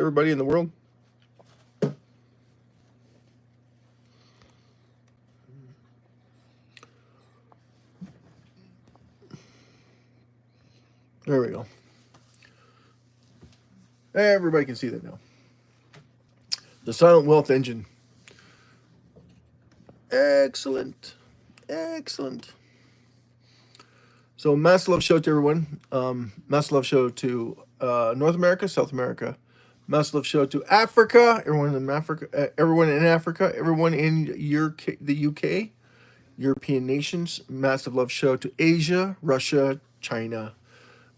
everybody in the world. There we go. Everybody can see that now. The Silent Wealth Engine. Excellent. Excellent. So, massive love show to everyone. Massive love show to North America, South America. Massive love show to Africa. Everyone in Africa. Everyone in Africa. Everyone in the UK. European nations. Massive love show to Asia, Russia, China.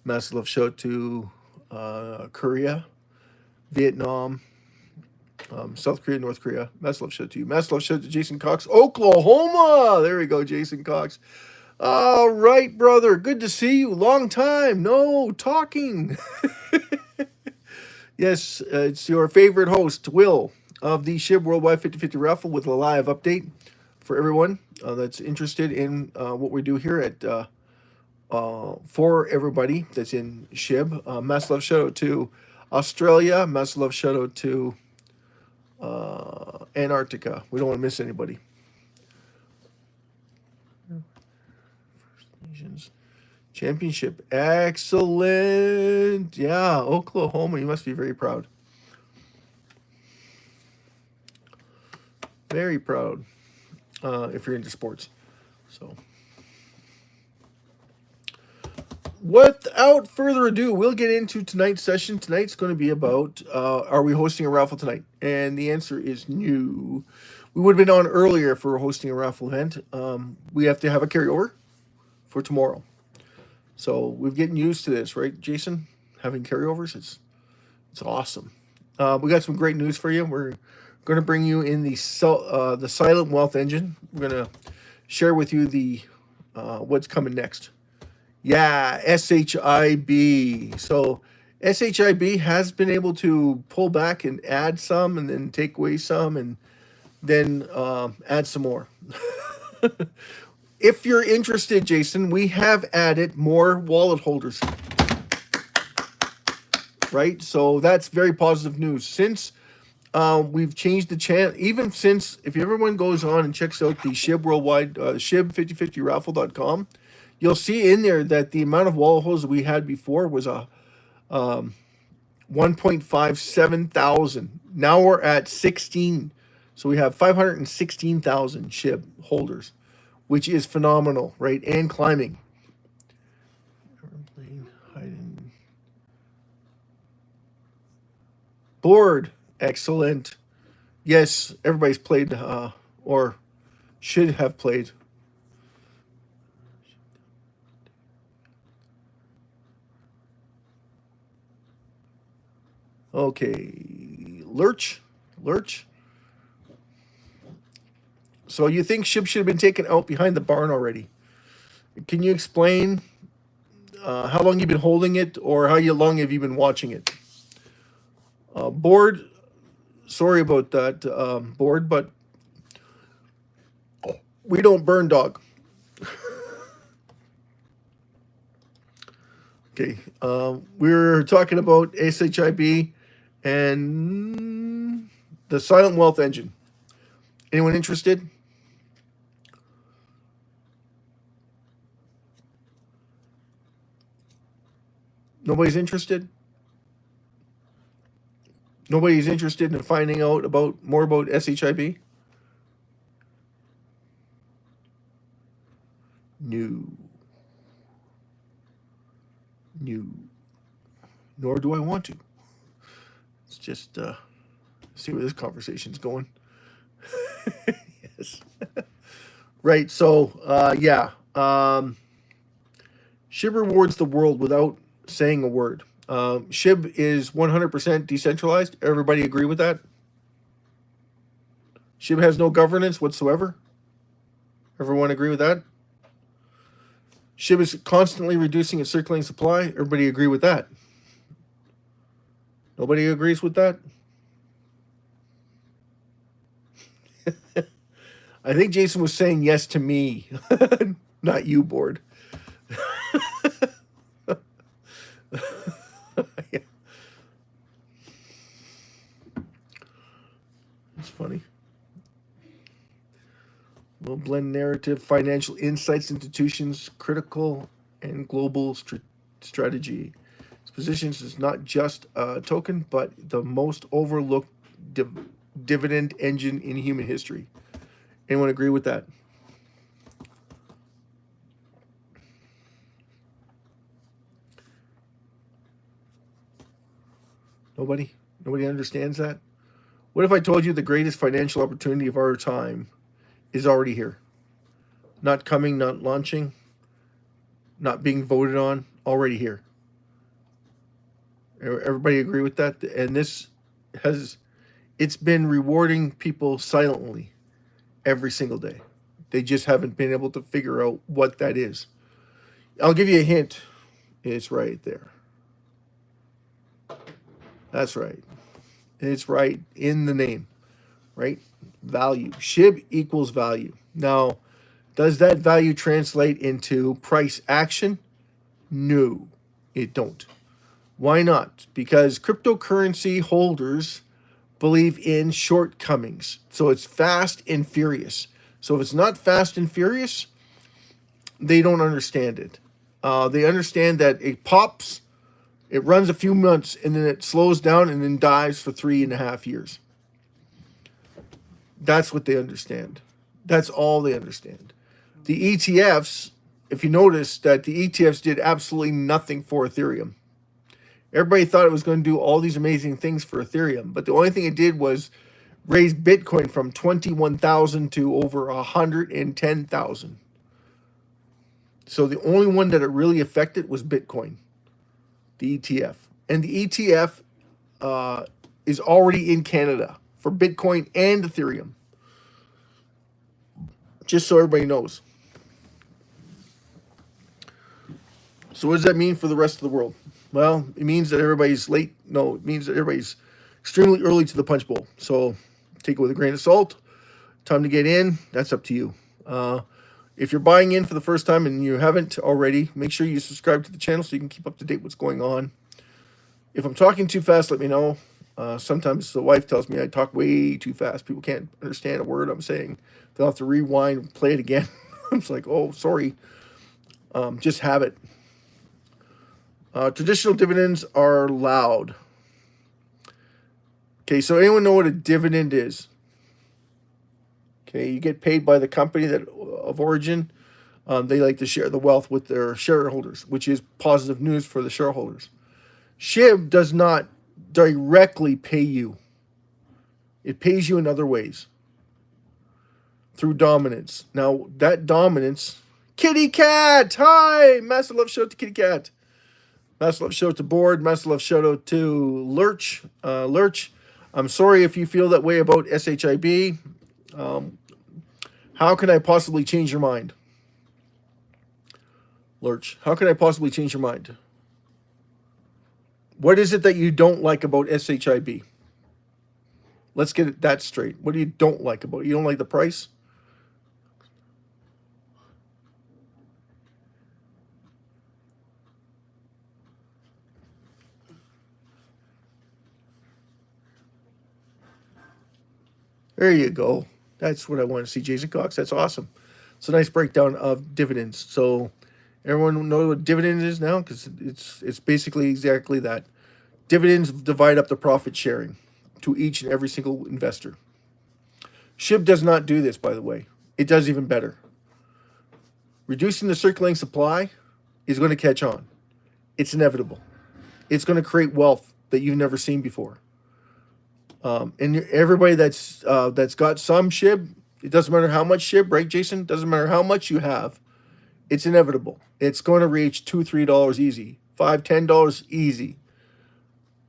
Massive love show to Korea, Vietnam, South Korea, North Korea. Massive love show to you. Massive love show to Jason Cox, Oklahoma. There we go, Jason Cox. All right, brother. Good to see you. Long time. No talking. Yes, it's your favorite host, Will, of the SHIB Worldwide 50/50 Raffle with a live update for everyone that's interested in what we do here at for everybody that's in SHIB. Massive love shout out to Australia. Massive love shout out to Antarctica. We don't want to miss anybody. First Nations Championship. Excellent. Yeah, Oklahoma. You must be very proud. Very proud if you're into sports. So, without further ado, we'll get into tonight's session. Tonight's going to be about, are we hosting a raffle tonight? And the answer is no. We would have been on earlier if we were hosting a raffle event. We have to have a carryover for tomorrow. So we've getting used to this, right, Jason? Having carryovers, it's awesome. We got some great news for you. We're going to bring you in the Silent Wealth Engine. We're going to share with you the what's coming next. Yeah, SHIB. So SHIB has been able to pull back and add some and then take away some and then add some more. If you're interested, Jason, we have added more wallet holders. Right? So that's very positive news. Since we've changed the channel, even since, if everyone goes on and checks out the SHIB Worldwide, SHIB5050raffle.com, you'll see in there that the amount of wallet holders we had before was a 1.57 thousand. Now we're at 16. So we have 516,000 SHIB holders, which is phenomenal, right? And climbing. Board, excellent. Yes, everybody's played or should have played. Okay, Lurch. So you think SHIB should have been taken out behind the barn already? Can you explain how long you've been holding it, or how long have you been watching it? Board, sorry about that, Board, but we don't burn dog. Okay, we're talking about SHIB and the Silent Wealth Engine. Anyone interested? Nobody's interested? Nobody's interested in finding out more about SHIB? No. Nor do I want to. Let's just see where this conversation's going. Yes. Right, so, yeah. SHIB rewards the world without saying a word. SHIB is 100% decentralized. Everybody agree with that? SHIB has no governance whatsoever. Everyone agree with that? SHIB is constantly reducing its circulating supply. Everybody agree with that? Nobody agrees with that? I think Jason was saying yes to me, not you, Board. It's funny. We'll blend narrative, financial insights, institutions, critical and global strategy. Its positions is not just a token, but the most overlooked dividend engine in human history. Anyone agree with that? Nobody? Nobody understands that? What if I told you the greatest financial opportunity of our time is already here? Not coming, not launching, not being voted on, already here. Everybody agree with that? And this has, it's been rewarding people silently every single day. They just haven't been able to figure out what that is. I'll give you a hint. It's right there. That's right. It's right in the name, right? Value. SHIB equals value. Now, does that value translate into price action? No, it don't. Why not? Because cryptocurrency holders believe in shortcomings. So it's fast and furious. So if it's not fast and furious, they don't understand it. They understand that it pops, it runs a few months, and then it slows down and then dies for 3.5 years. That's what they understand. That's all they understand. The ETFs, if you notice that the ETFs did absolutely nothing for Ethereum. Everybody thought it was going to do all these amazing things for Ethereum, but the only thing it did was raise Bitcoin from 21,000 to over 110,000. So the only one that it really affected was Bitcoin, the ETF. And the ETF is already in Canada for Bitcoin and Ethereum. Just so everybody knows. So what does that mean for the rest of the world? Well, it means that everybody's late. No, it means that everybody's extremely early to the punch bowl. So take it with a grain of salt. Time to get in. That's up to you. If you're buying in for the first time and you haven't already, make sure you subscribe to the channel so you can keep up to date what's going on. If I'm talking too fast, let me know. Sometimes the wife tells me I talk way too fast. People can't understand a word I'm saying. They'll have to rewind, play it again. I'm just like, oh, sorry. Just have it. Traditional dividends are loud. Okay, so anyone know what a dividend is? Okay, you get paid by the company that of origin. They like to share the wealth with their shareholders, which is positive news for the shareholders. SHIB does not directly pay you. It pays you in other ways. Through dominance. Now, that dominance... Kitty Cat! Hi! Massive love shout out to Kitty Cat. Massive love shout out to Board. Massive love shout out to Lurch. Lurch, I'm sorry if you feel that way about SHIB. How can I possibly change your mind? Lurch, how can I possibly change your mind? What is it that you don't like about SHIB? Let's get that straight. What do you don't like about it? You don't like the price? There you go. That's what I want to see, Jason Cox. That's awesome. It's a nice breakdown of dividends. So everyone knows what dividend is now, because it's basically exactly that. Dividends divide up the profit sharing to each and every single investor. SHIB does not do this, by the way. It does even better. Reducing the circulating supply is going to catch on. It's inevitable. It's going to create wealth that you've never seen before. And everybody that's got some SHIB, it doesn't matter how much SHIB, right, Jason? Doesn't matter how much you have. It's inevitable. It's going to reach $2, $3 easy, $5, $10 easy.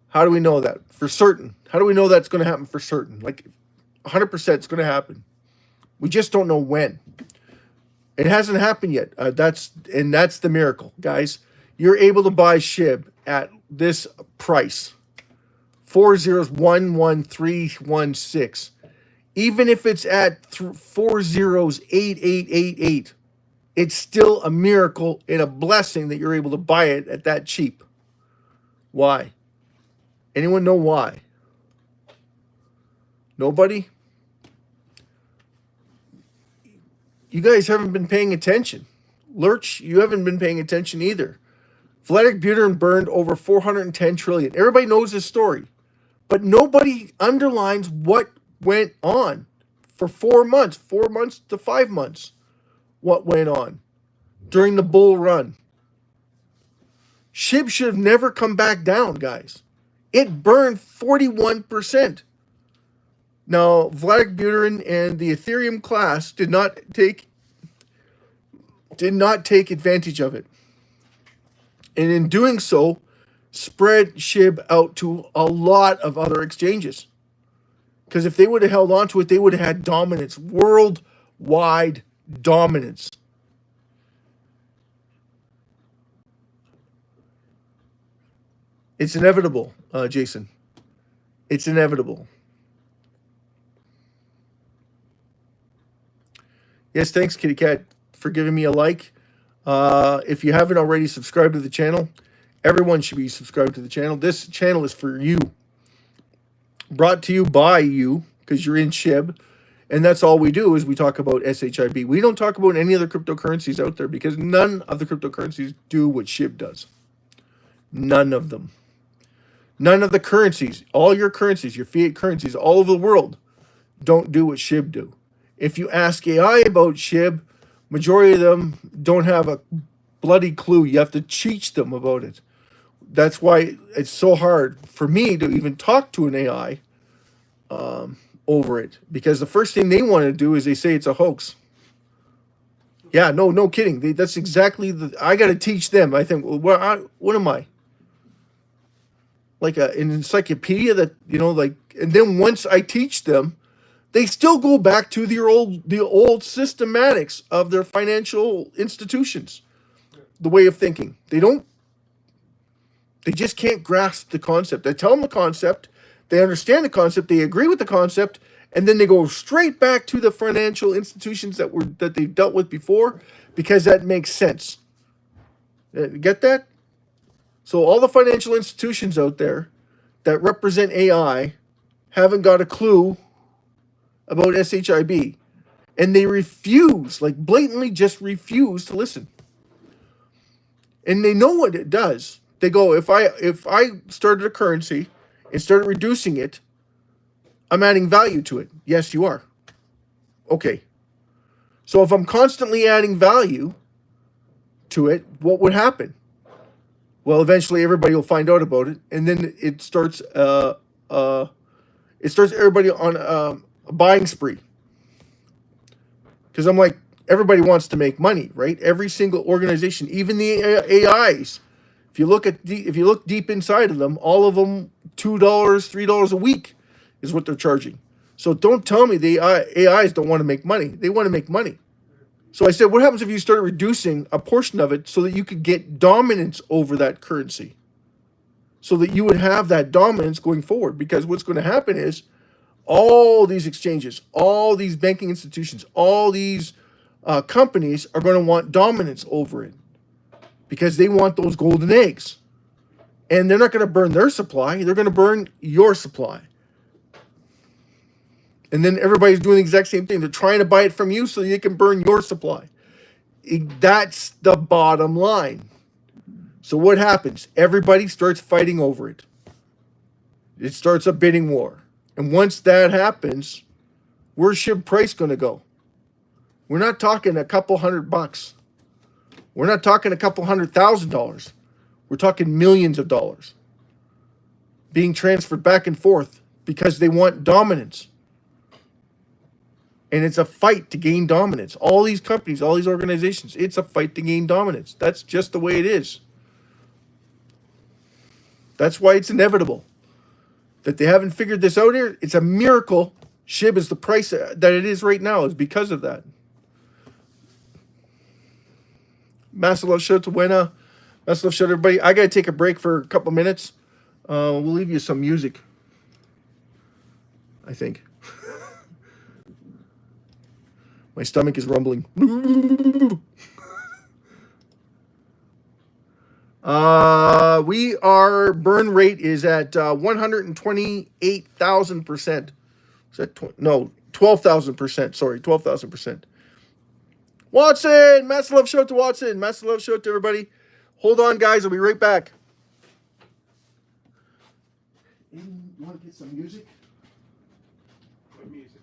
How do we know that for certain? How do we know that's going to happen for certain? Like 100% it's going to happen. We just don't know when. It hasn't happened yet. That's the miracle, guys. You're able to buy SHIB at this price. 4011316. Even if it's at 408888, it's still a miracle and a blessing that you're able to buy it at that cheap. Why? Anyone know why? Nobody? you guys haven't been paying attention. Lurch, you haven't been paying attention either. Vladimir Buterin burned over 410 trillion. Everybody knows this story, but nobody underlines what went on for 4 months to 5 months. What went on during the bull run? SHIB should have never come back down, guys. It burned 41%. Now, Vladimir Buterin and the Ethereum class did not take advantage of it. And in doing so, spread SHIB out to a lot of other exchanges. Because if they would have held on to it, they would have had dominance, worldwide dominance. It's inevitable, Jason. It's inevitable. Yes, thanks, Kitty Cat, for giving me a like. If you haven't already subscribed to the channel, everyone should be subscribed to the channel. This channel is for you. Brought to you by you, because you're in SHIB. And that's all we do is we talk about SHIB. We don't talk about any other cryptocurrencies out there because none of the cryptocurrencies do what SHIB does. None of them. None of the currencies, all your currencies, your fiat currencies all over the world don't do what SHIB do. If you ask AI about SHIB, majority of them don't have a bloody clue. You have to teach them about it. That's why it's so hard for me to even talk to an AI over it. Because the first thing they want to do is they say it's a hoax. Yeah, no kidding. That's exactly I got to teach them. I think, well, what am I? Like an encyclopedia that, and then once I teach them, they still go back to the old systematics of their financial institutions, the way of thinking. They just can't grasp the concept. I tell them the concept, they understand the concept, they agree with the concept, and then they go straight back to the financial institutions that they've dealt with before because that makes sense. Get that? So all the financial institutions out there that represent AI haven't got a clue about SHIB. And they refuse, like blatantly just refuse to listen. And they know what it does. They go, if I started a currency and started reducing it, I'm adding value to it. Yes, you are. Okay. So if I'm constantly adding value to it, what would happen? Well, eventually everybody will find out about it, and then it starts everybody on a buying spree. Because I'm like, everybody wants to make money, right? Every single organization, even the AIs. If you look deep inside of them, all of them $2, $3 a week is what they're charging. So don't tell me the AIs don't want to make money. They want to make money. So I said, what happens if you started reducing a portion of it so that you could get dominance over that currency? So that you would have that dominance going forward. Because what's going to happen is all these exchanges, all these banking institutions, all these companies are going to want dominance over it. Because they want those golden eggs. And they're not going to burn their supply. They're going to burn your supply. And then everybody's doing the exact same thing. They're trying to buy it from you so they can burn your supply. That's the bottom line. So what happens? Everybody starts fighting over it. It starts a bidding war. And once that happens, where's SHIB price going to go? We're not talking a couple $100. We're not talking a couple $100,000. We're talking millions of dollars being transferred back and forth because they want dominance. And it's a fight to gain dominance. All these companies, all these organizations, it's a fight to gain dominance. That's just the way it is. That's why it's inevitable. That they haven't figured this out here, it's a miracle SHIB is the price that it is right now is because of that. Massive love, shout out to Wena. Massive love, shout out to everybody. I got to take a break for a couple minutes. We'll leave you some music, I think. My stomach is rumbling. Our burn rate is at 128,000%. Is that 12,000%? Sorry, 12,000%. Watson! Massive love shout to Watson. Massive love shout to everybody. Hold on, guys. I'll be right back. You want to get some music? What music?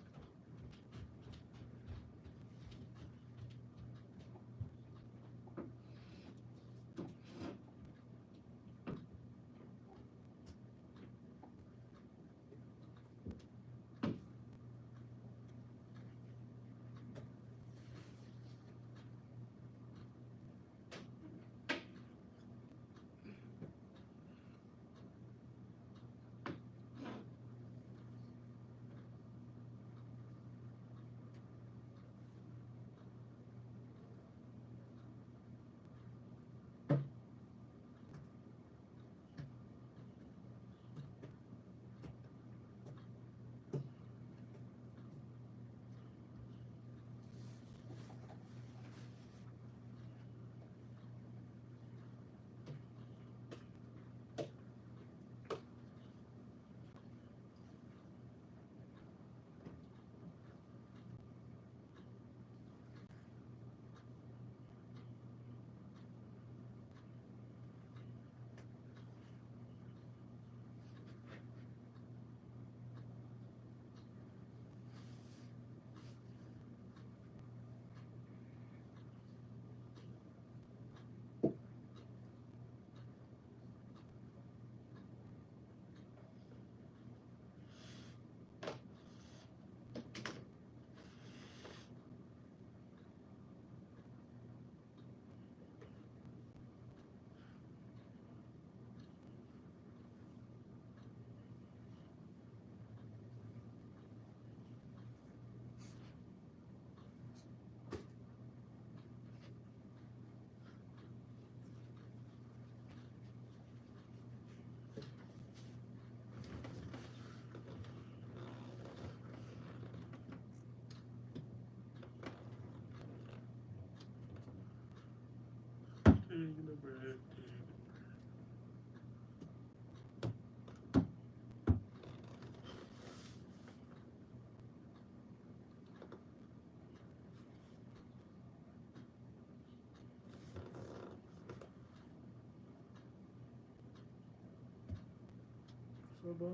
So, boss.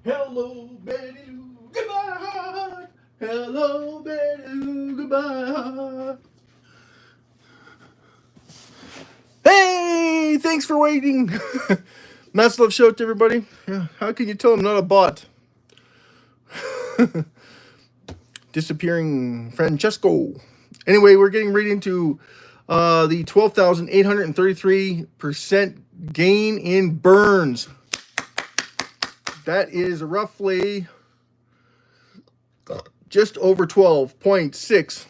Hello, Betty Lou, goodbye. Hello, Betty Lou, goodbye. Hey, thanks for waiting. Massive love shout to everybody. Yeah, how can you tell I'm not a bot? Disappearing Francesco. Anyway, we're getting right into the 12,833% gain in Burns. That is roughly just over 12.6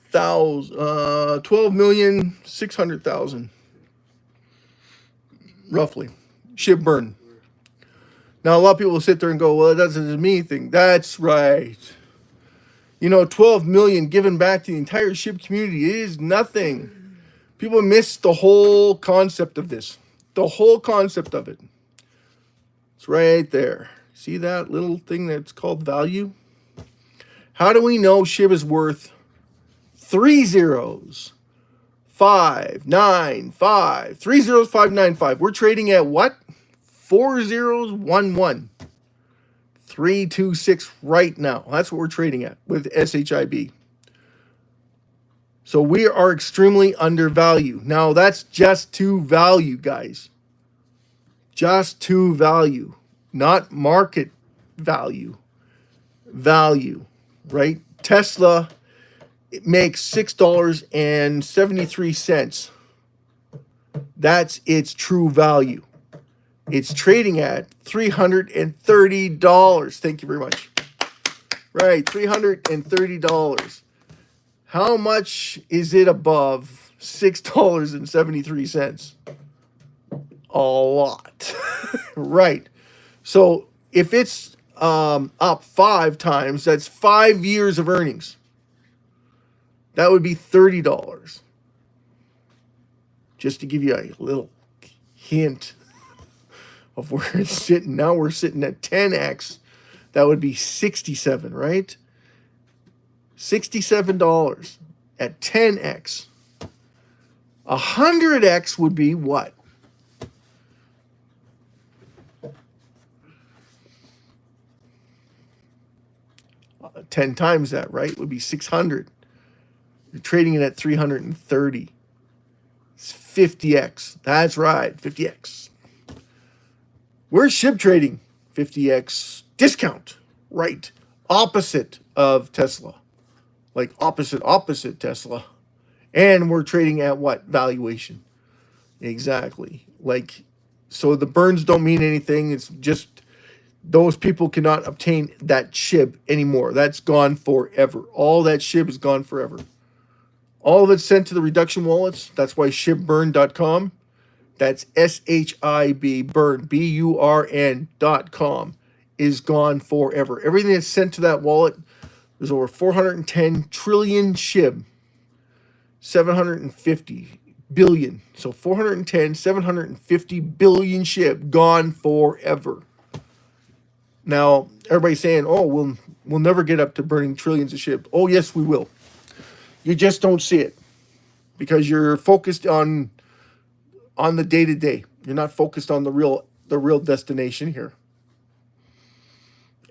thousand, 12,600,000, roughly. SHIB burn. Now, a lot of people will sit there and go, well, that doesn't mean anything. That's right. 12 million given back to the entire SHIB community is nothing. People miss the whole concept of this. The whole concept of it. It's right there. See that little thing that's called value? How do we know SHIB is worth 3 zeros? 595. 3 zeros, 595. We're trading at what? 4 zeros, 1 1. 326 right now. That's what we're trading at with SHIB. So we are extremely undervalued. Now that's just to value, guys. Just to value, not market value. Value, right? Tesla makes $6.73. That's its true value. It's trading at $330. Thank you very much. Right, $330. How much is it above $6.73? A lot. Right. So if it's up 5 times, that's 5 years of earnings. That would be $30. Just to give you a little hint of where it's sitting. Now we're sitting at 10x. That would be 67, right? $67 at 10x. 100x would be what? Uh, 10 times that, right? Would be 600. You're trading it at 330. It's 50x. That's right, 50x. Where's SHIB trading? 50x discount. Right. Opposite of Tesla. Like opposite Tesla. And we're trading at what valuation? Exactly. Like, so the burns don't mean anything. It's just those people cannot obtain that SHIB anymore. That's gone forever. All that SHIB is gone forever. All of it's sent to the reduction wallets. That's why SHIBburn.com. That's SHIB burn, BURN.com is gone forever. Everything that's sent to that wallet, there's over 410 trillion SHIB. 750 billion. So 410, 750 billion SHIB gone forever. Now, everybody's saying, oh, we'll never get up to burning trillions of SHIB. Oh, yes, we will. You just don't see it because you're focused on the day-to-day. You're not focused on the real destination here.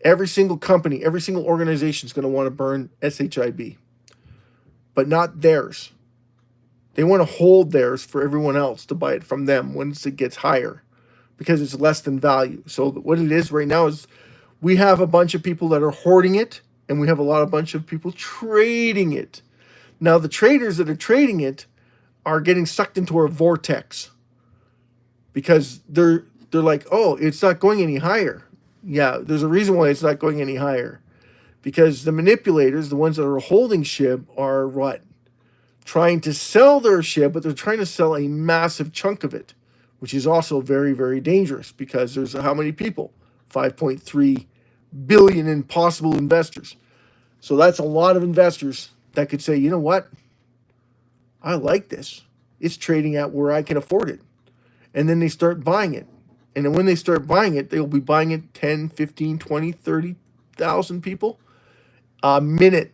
Every single company, every single organization is going to want to burn SHIB, but not theirs. They want to hold theirs for everyone else to buy it from them once it gets higher because it's less than value. So what it is right now is we have a bunch of people that are hoarding it, and we have a bunch of people trading it. Now, the traders that are trading it are getting sucked into a vortex because they're like, oh, it's not going any higher. Yeah, there's a reason why it's not going any higher. Because the manipulators, the ones that are holding SHIB, are what? Trying to sell their SHIB, but they're trying to sell a massive chunk of it, which is also very, very dangerous because there's how many people? 5.3 billion in possible investors. So that's a lot of investors that could say, you know what? I like this. It's trading at where I can afford it. And then they start buying it. And then when they start buying it, they'll be buying it 10, 15, 20, 30,000 people a minute.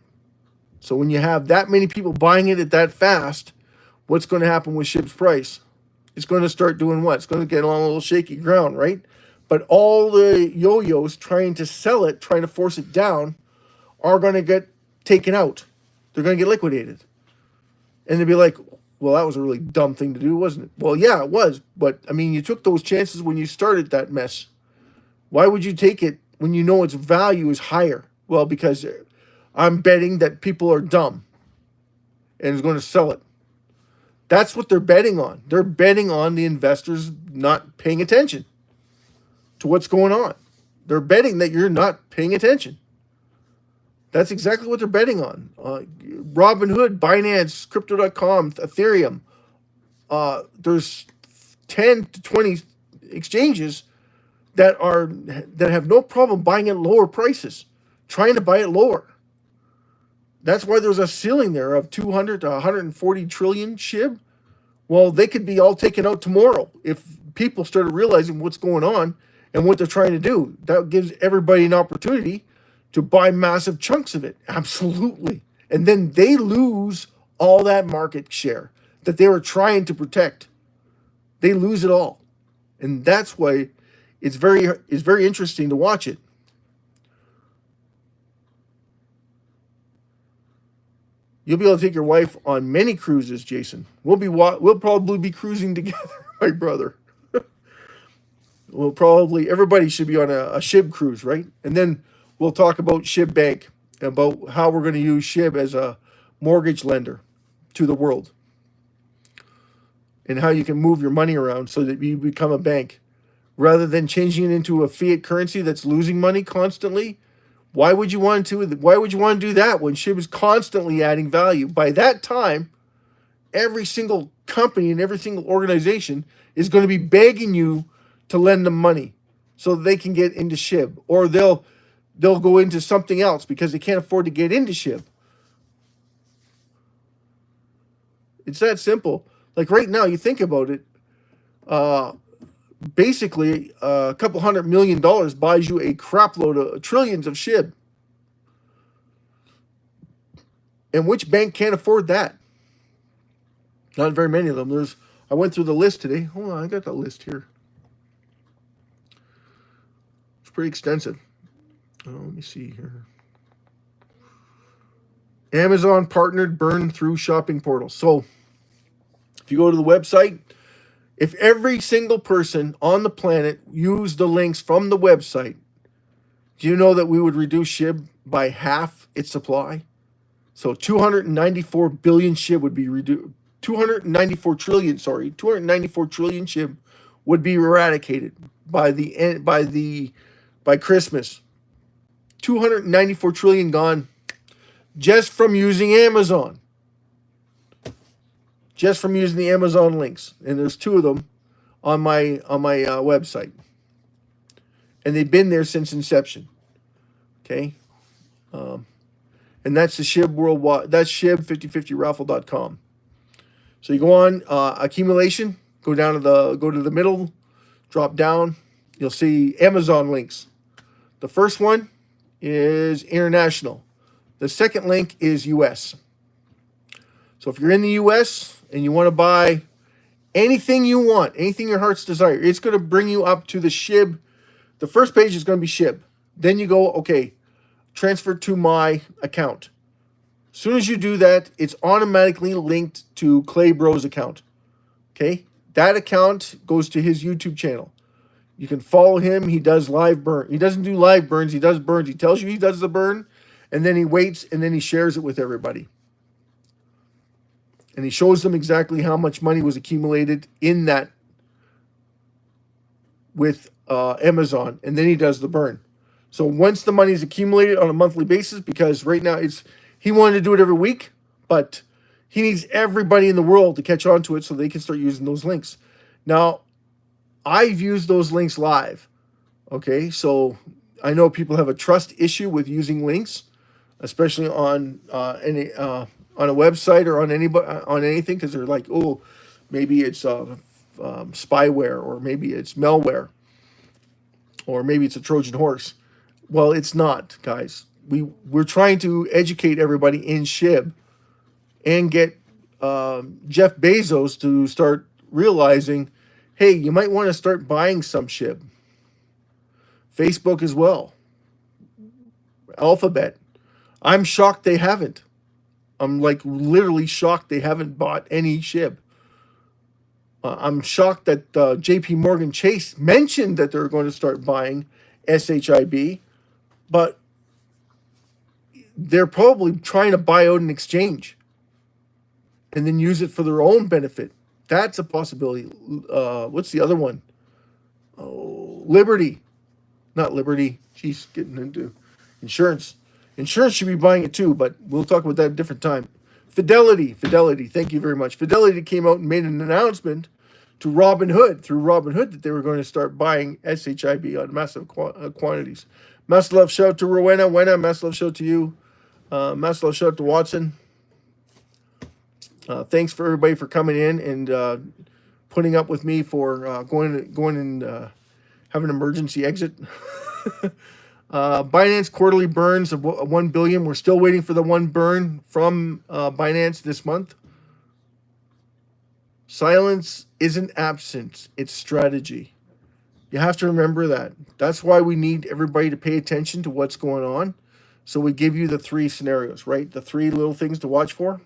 So when you have that many people buying it at that fast, what's going to happen with SHIB's price? It's going to start doing what? It's going to get on a little shaky ground, right? But all the yo-yos trying to sell it, trying to force it down, are going to get taken out. They're going to get liquidated. And they'll be like, well, that was a really dumb thing to do, wasn't it? Well, yeah, it was. But, I mean, you took those chances when you started that mess. Why would you take it when you know its value is higher? Well, because I'm betting that people are dumb and is going to sell it. That's what they're betting on. They're betting on the investors not paying attention to what's going on. They're betting that you're not paying attention. That's exactly what they're betting on. Robinhood, Binance, Crypto.com, Ethereum. There's 10 to 20 exchanges that have no problem buying at lower prices, trying to buy it lower. That's why there's a ceiling there of 200 to 140 trillion SHIB. Well, they could be all taken out tomorrow if people started realizing what's going on and what they're trying to do. That gives everybody an opportunity to buy massive chunks of it. Absolutely. And then they lose all that market share that they were trying to protect. They lose it all. And that's why it's very interesting to watch it. You'll be able to take your wife on many cruises, Jason. We'll probably be cruising together, my brother. Everybody should be on a SHIB cruise, right? And then we'll talk about SHIB Bank, about how we're going to use SHIB as a mortgage lender to the world, and how you can move your money around so that you become a bank rather than changing it into a fiat currency that's losing money constantly. Why would you want to do that when SHIB is constantly adding value? By that time, every single company and every single organization is going to be begging you to lend them money so that they can get into SHIB, or they'll go into something else because they can't afford to get into SHIB. It's that simple. Like right now, you think about it, basically a couple $100 million buys you a crap load of trillions of SHIB. And which bank can't afford that? Not very many of them. I went through the list today. Hold on, I got that list here. It's pretty extensive. Let me see here. Amazon partnered burn through shopping portals. So if you go to the website, if every single person on the planet used the links from the website, do you know that we would reduce SHIB by half its supply? So 294 billion SHIB would be reduced. 294 trillion SHIB would be eradicated by Christmas. 294 trillion gone just from using Amazon. Just from using the Amazon links, and there's 2 of them on my website, and they've been there since inception. Okay, and that's the SHIB worldwide. That's SHIB5050raffle.com. So you go on accumulation, go to the middle, drop down. You'll see Amazon links. The first one is international. The second link is US. So if you're in the US and you want to buy anything you want, anything your heart's desire, it's going to bring you up to the SHIB. The first page is going to be SHIB. Then you go, okay, transfer to my account. As soon as you do that, it's automatically linked to Clay Bro's account. Okay? That account goes to his YouTube channel. You can follow him. He does live burn. He doesn't do live burns. He does burns. He tells you he does the burn, and then he waits, and then he shares it with everybody. And he shows them exactly how much money was accumulated in that with Amazon, and then he does the burn. So once the money is accumulated on a monthly basis, because right now he wanted to do it every week, but he needs everybody in the world to catch on to it so they can start using those links. Now, I've used those links live. Okay, so I know people have a trust issue with using links, especially on a website or on anything, because they're like, oh, maybe it's spyware, or maybe it's malware, or maybe it's a Trojan horse. Well, it's not, guys. We're trying to educate everybody in SHIB and get Jeff Bezos to start realizing, hey, you might want to start buying some SHIB. Facebook as well. Alphabet. I'm shocked they haven't. I'm like literally shocked they haven't bought any SHIB. I'm shocked that JP Morgan Chase mentioned that they're going to start buying SHIB, but they're probably trying to buy out an exchange and then use it for their own benefit. That's a possibility. What's the other one? Oh, Liberty. Not Liberty. She's getting into insurance. Insurance should be buying it too, but we'll talk about that at a different time. Fidelity. Thank you very much. Fidelity came out and made an announcement to Robinhood, through Robinhood, that they were going to start buying SHIB on massive quantities. Massive love shout to Rowena. Wena, massive love shout to you. Massive love shout to Watson. Thanks for everybody for coming in and putting up with me for going and have an emergency exit. Binance quarterly burns of 1 billion. We're still waiting for the one burn from Binance this month. Silence isn't absence, it's strategy. You have to remember that. That's why we need everybody to pay attention to what's going on. So we give you the 3 scenarios, right? The 3 little things to watch for.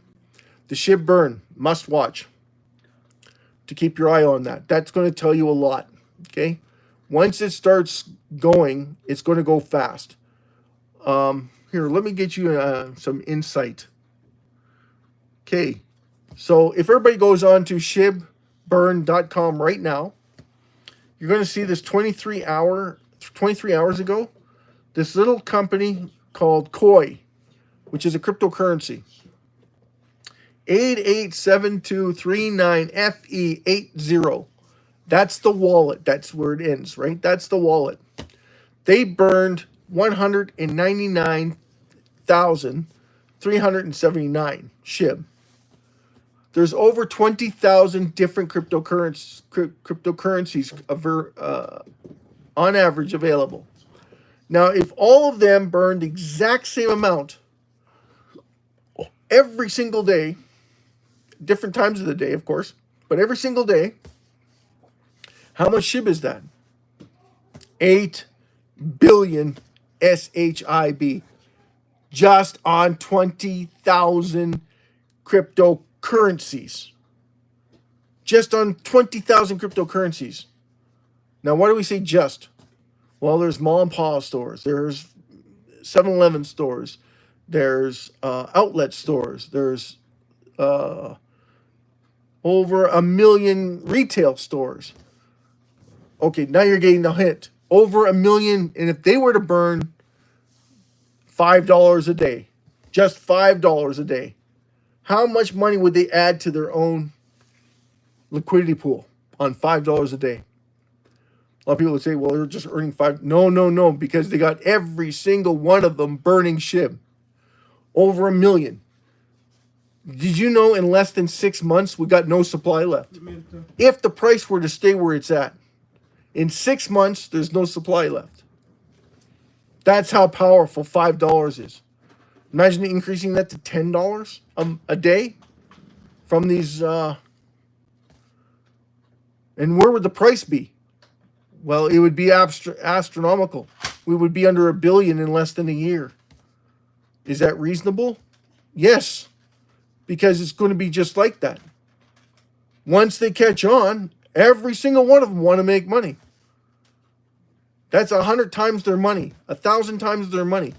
The SHIB burn, must watch. To keep your eye on that. That's going to tell you a lot, okay? Once it starts going, it's going to go fast. Here, let me get you some insight. Okay, so if everybody goes on to shibburn.com right now, you're going to see this 23 hours ago, this little company called Koi, which is a cryptocurrency. 887239FE80. That's the wallet. That's where it ends, right? That's the wallet. They burned 199,379 SHIB. There's over 20,000 different cryptocurrencies on average available. Now, if all of them burned the exact same amount every single day, different times of the day, of course, but every single day, how much SHIB is that? 8 billion SHIB. Just on 20,000 cryptocurrencies. Just on 20,000 cryptocurrencies. Now, why do we say just? Well, there's mom and pop stores. There's 7-Eleven stores. There's outlet stores. There's over 1 million retail stores. Okay, now you're getting the hint. Over 1 million, and if they were to burn $5 a day, just $5 a day, how much money would they add to their own liquidity pool on $5 a day? A lot of people would say, well, they're just earning $5. No, because they got every single one of them burning SHIB. Over 1 million. Did you know in less than 6 months we got no supply left? If the price were to stay where it's at, in 6 months there's no supply left. That's how powerful $5 is. Imagine increasing that to $10 a day from these. And where would the price be? Well, it would be astronomical. We would be under $1 billion in less than a year. Is that reasonable? Yes, because it's going to be just like that. Once they catch on, every single one of them want to make money. That's 100 times their money, 1,000 times their money.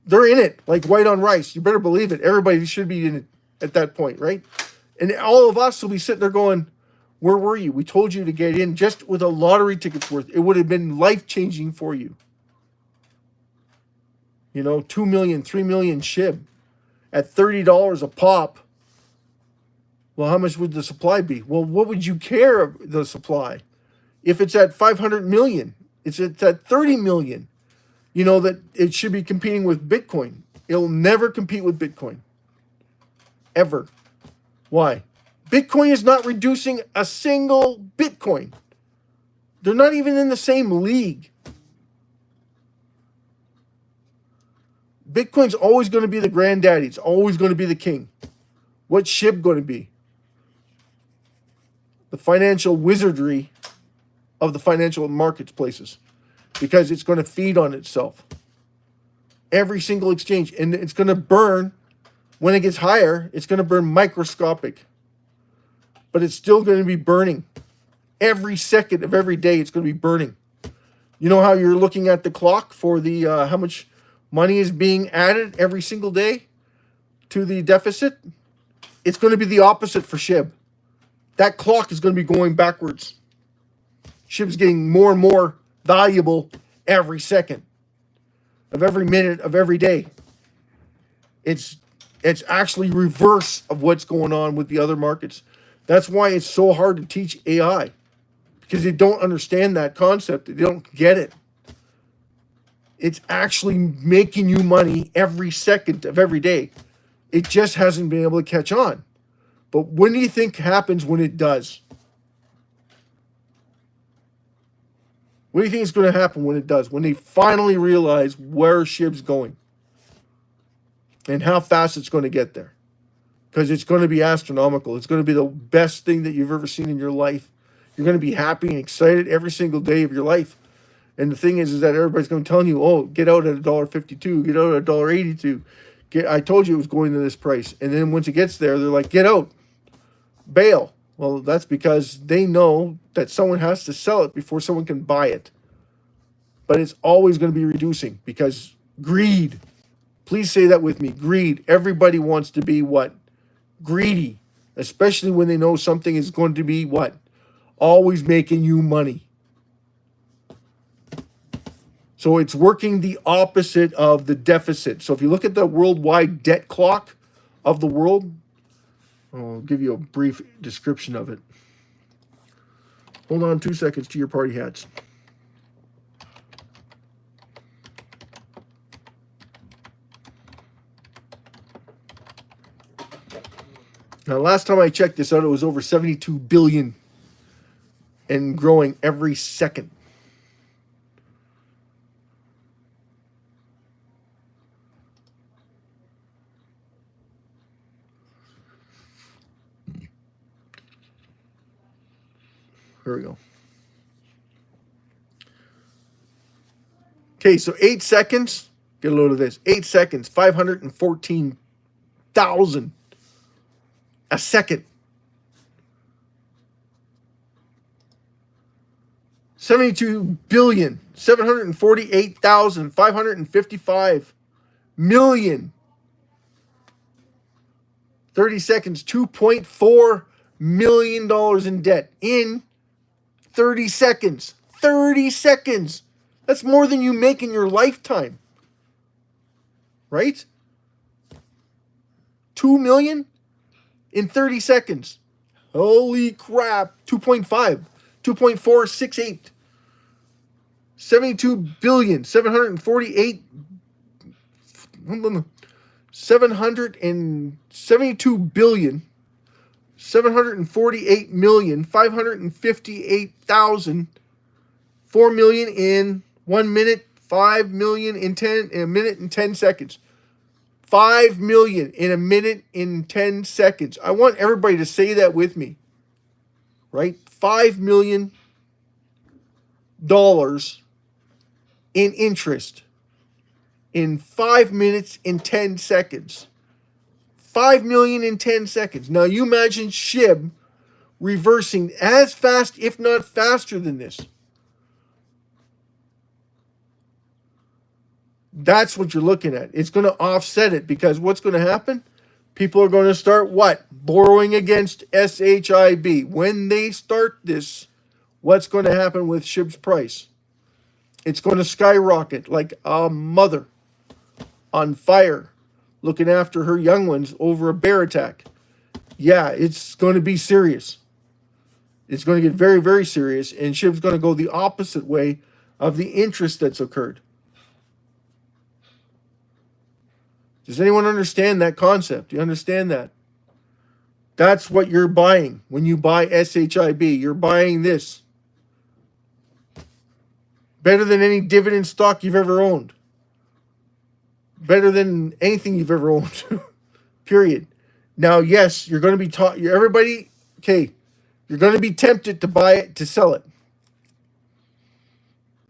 They're in it like white on rice. You better believe it. Everybody should be in it at that point, right? And all of us will be sitting there going, where were you? We told you to get in just with a lottery ticket's worth. It would have been life-changing for you. You know, 2 million, 3 million SHIB at $30 a pop. Well, how much would the supply be? Well, what would you care of the supply? If it's at 500 million, it's at 30 million. You know that it should be competing with Bitcoin. It'll never compete with Bitcoin. Ever. Why? Bitcoin is not reducing a single Bitcoin. They're not even in the same league. Bitcoin's always going to be the granddaddy. It's always going to be the king. What's SHIB going to be? The financial wizardry of the financial marketplaces, because it's going to feed on itself. Every single exchange. And it's going to burn, when it gets higher, it's going to burn microscopic. But it's still going to be burning. Every second of every day, it's going to be burning. You know how you're looking at the clock for the how much money is being added every single day to the deficit? It's going to be the opposite for SHIB. That clock is going to be going backwards. SHIB's getting more and more valuable every second of every minute of every day. It's actually reverse of what's going on with the other markets. That's why it's so hard to teach AI, because they don't understand that concept. They don't get it. It's actually making you money every second of every day. It just hasn't been able to catch on. But when do you think happens when it does? What do you think is going to happen when it does? When they finally realize where SHIB's going and how fast it's going to get there. Because it's going to be astronomical. It's going to be the best thing that you've ever seen in your life. You're going to be happy and excited every single day of your life. And the thing is that everybody's going to tell you, oh, get out at $1.52, get out at $1.82. I told you it was going to this price. And then once it gets there, they're like, get out, bail. Well, that's because they know that someone has to sell it before someone can buy it. But it's always going to be reducing because greed. Please say that with me. Greed. Everybody wants to be what? Greedy. Especially when they know something is going to be what? Always making you money. So it's working the opposite of the deficit. So if you look at the worldwide debt clock of the world, I'll give you a brief description of it. Hold on 2 seconds to your party hats. Now, last time I checked this out, it was over 72 billion and growing every second. Here we go. Okay, so 8 seconds. Get a load of this. 8 seconds, 514,000 a second. 72,748,555 million. 30 seconds, $2.4 million in debt in 30 seconds. 30 seconds. That's more than you make in your lifetime. Right? 2 million in 30 seconds. Holy crap. 2.5. 2.468. 72 billion. 748. 772 billion. 748,558,000. 4 million in 1 minute. 5 million in a minute and 10 seconds. 5 million in a minute in 10 seconds. I want everybody to say that with me. Right? $5 million in interest in 5 minutes in 10 seconds. 5 million in 10 seconds. Now you imagine SHIB reversing as fast, if not faster than this. That's what you're looking at. It's going to offset it because what's going to happen? People are going to start what? Borrowing against SHIB. When they start this, what's going to happen with SHIB's price? It's going to skyrocket like a mother on fire looking after her young ones over a bear attack. Yeah, it's going to be serious. It's going to get very, very serious, and SHIB's going to go the opposite way of the interest that's occurred. Does anyone understand that concept? Do you understand that? That's what you're buying when you buy SHIB. You're buying this. Better than any dividend stock you've ever owned. Better than anything you've ever owned. Period. Now, yes, you're going to be taught. Everybody, okay, you're going to be tempted to buy it, to sell it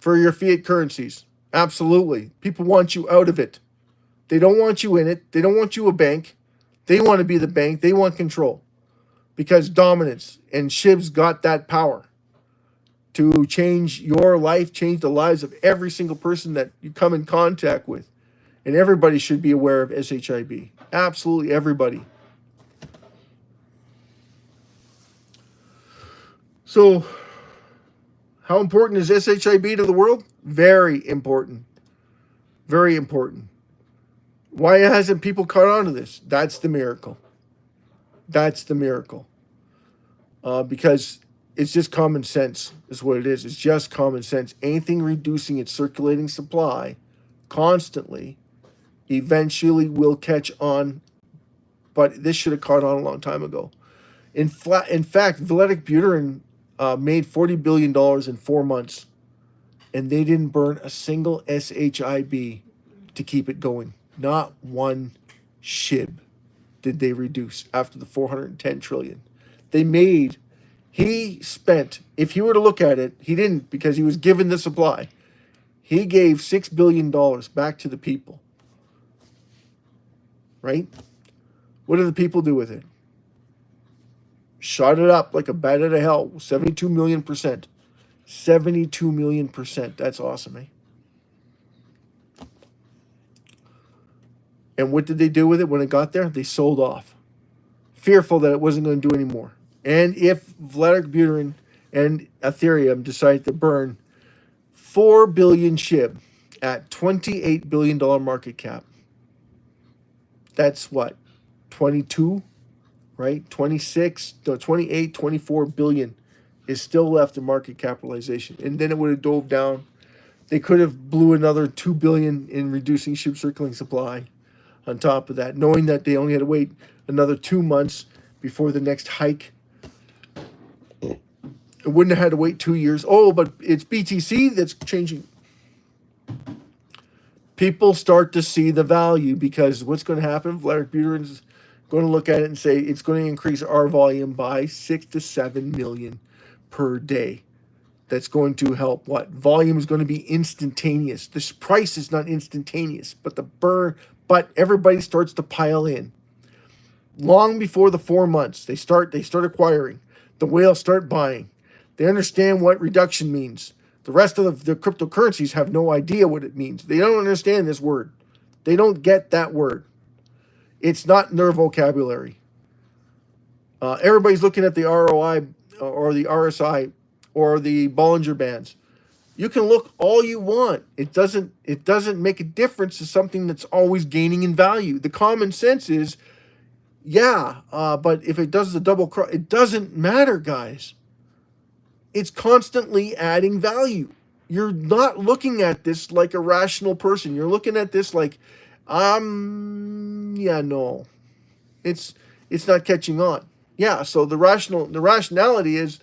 for your fiat currencies. Absolutely. People want you out of it. They don't want you in it. They don't want you a bank. They want to be the bank. They want control. Because dominance. And SHIB's got that power to change your life, change the lives of every single person that you come in contact with. And everybody should be aware of SHIB. Absolutely everybody. So, how important is SHIB to the world? Very important. Very important. Why hasn't people caught on to this? That's the miracle. That's the miracle. Because it's just common sense is what it is. It's just common sense. Anything reducing its circulating supply constantly eventually will catch on. But this should have caught on a long time ago. In fact, Valetic Buterin made $40 billion in 4 months. And they didn't burn a single SHIB to keep it going. Not one SHIB did they reduce after the 410 trillion. He spent, if you were to look at it, he didn't because he was given the supply. He gave $6 billion back to the people. Right? What do the people do with it? Shot it up like a bat out of hell. 72 million percent. 72 million percent. That's awesome, eh? And what did they do with it when it got there? They sold off, fearful that it wasn't going to do anymore. And if Vladimir Buterin and Ethereum decide to burn 4 billion SHIB at $28 billion market cap, that's what? 22, right? 26, no, 28, 24 billion is still left in market capitalization. And then it would have dove down. They could have blew another 2 billion in reducing SHIB circulating supply on top of that, knowing that they only had to wait another 2 months before the next hike. It wouldn't have had to wait 2 years. Oh, but it's BTC that's changing. People start to see the value because what's going to happen? Vladimir Buterin's going to look at it and say it's going to increase our volume by 6 to 7 million per day. That's going to help what? Volume is going to be instantaneous. This price is not instantaneous, but everybody starts to pile in. Long before the 4 months, they start acquiring. The whales start buying. They understand what reduction means. The rest of the cryptocurrencies have no idea what it means. They don't understand this word. They don't get that word. It's not in their vocabulary. Everybody's looking at the ROI or the RSI or the Bollinger Bands. You can look all you want. It doesn't make a difference to something that's always gaining in value. The common sense is, but if it does the double cross, it doesn't matter, guys. It's constantly adding value. You're not looking at this like a rational person. You're looking at this like, no. It's not catching on. Yeah, so the rationality is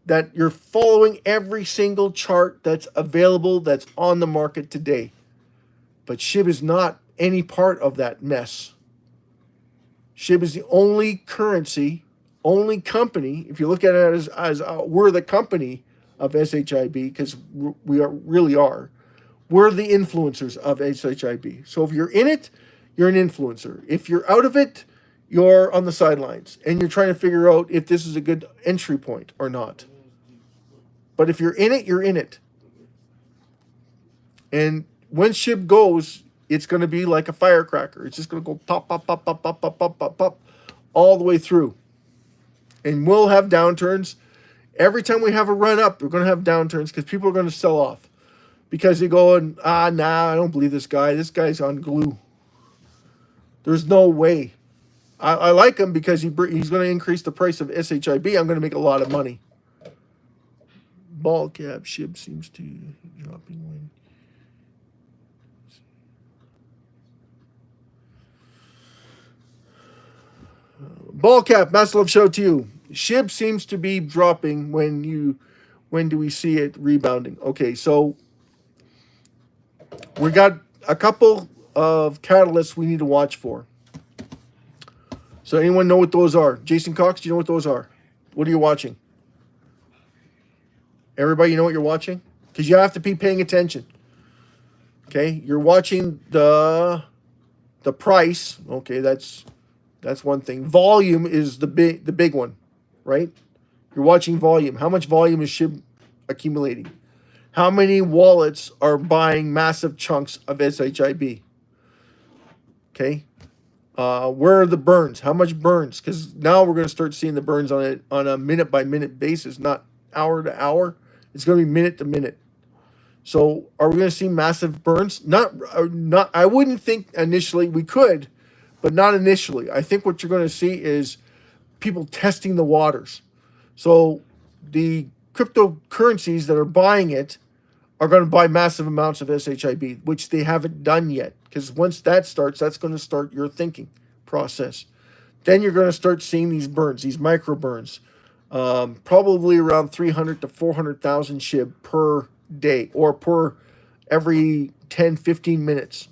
that you're following every single chart that's available, that's on the market today. But SHIB is not any part of that mess. SHIB is the only currency, only company, if you look at it as we're the company of SHIB, because we really are. We're the influencers of SHIB. So if you're in it, you're an influencer. If you're out of it, you're on the sidelines, and you're trying to figure out if this is a good entry point or not. But if you're in it, you're in it. And when SHIB goes, it's going to be like a firecracker. It's just going to go pop, pop, pop, pop, pop, pop, pop, pop, pop, all the way through. And we'll have downturns. Every time we have a run up, we're going to have downturns because people are going to sell off. Because they go, I don't believe this guy. This guy's on glue. There's no way. I like him because he's going to increase the price of SHIB. I'm going to make a lot of money. Ball cap SHIB seems to be dropping when. Ball cap, massive love show to you. SHIB seems to be dropping when do we see it rebounding? Okay, so we got a couple of catalysts we need to watch for. So anyone know what those are? Jason Cox, do you know what those are? What are you watching? Everybody, you know what you're watching? Because you have to be paying attention. Okay, you're watching the price. Okay, that's one thing. Volume is the big one, right? You're watching volume. How much volume is SHIB accumulating? How many wallets are buying massive chunks of SHIB? Okay. Where are the burns? How much burns? Because now we're going to start seeing the burns on a minute by minute basis, not hour to hour. It's going to be minute to minute. So are we going to see massive burns? Not. I wouldn't think initially. We could, but not initially. I think what you're going to see is people testing the waters. So the cryptocurrencies that are buying it are going to buy massive amounts of SHIB, which they haven't done yet. Because once that starts, that's going to start your thinking process. Then you're going to start seeing these burns, these micro burns, probably around 300 to 400,000 SHIB per day or per every 10, 15 minutes.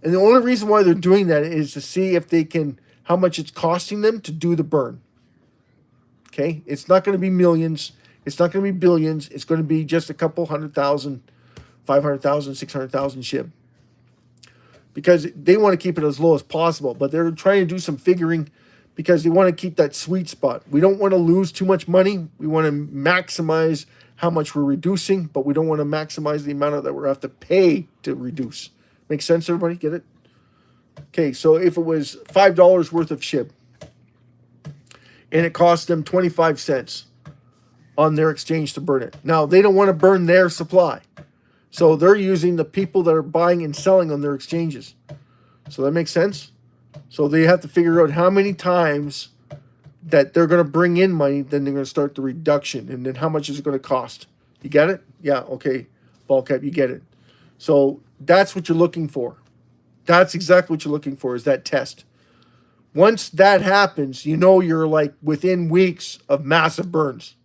And the only reason why they're doing that is to see if they can, how much it's costing them to do the burn. Okay? It's not going to be millions. It's not going to be billions. It's going to be just a couple 100,000, 500,000, 600,000 SHIB. Because they want to keep it as low as possible, but they're trying to do some figuring because they want to keep that sweet spot. We don't want to lose too much money. We want to maximize how much we're reducing, but we don't want to maximize the amount that we have to pay to reduce. Make sense, everybody? Get it? Okay, so if it was $5 worth of SHIB and it cost them 25 cents on their exchange to burn it. Now, they don't want to burn their supply. So they're using the people that are buying and selling on their exchanges. So that makes sense? So they have to figure out how many times that they're going to bring in money, then they're going to start the reduction. And then how much is it going to cost? You get it? Yeah, okay. Ball cap, you get it. So that's what you're looking for. That's exactly what you're looking for, is that test. Once that happens, you know you're like within weeks of massive burns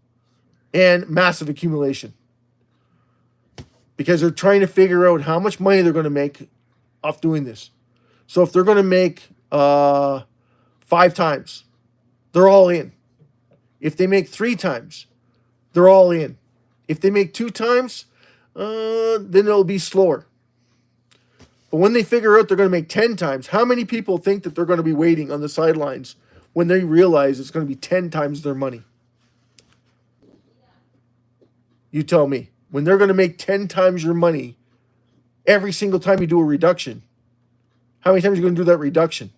and massive accumulation. Because they're trying to figure out how much money they're going to make off doing this. So if they're going to make 5 times, they're all in. If they make 3 times, they're all in. If they make 2 times, then it'll be slower. But when they figure out they're going to make 10 times, how many people think that they're going to be waiting on the sidelines when they realize it's going to be 10 times their money? You tell me. When they're going to make 10 times your money every single time you do a reduction, how many times are you going to do that reduction?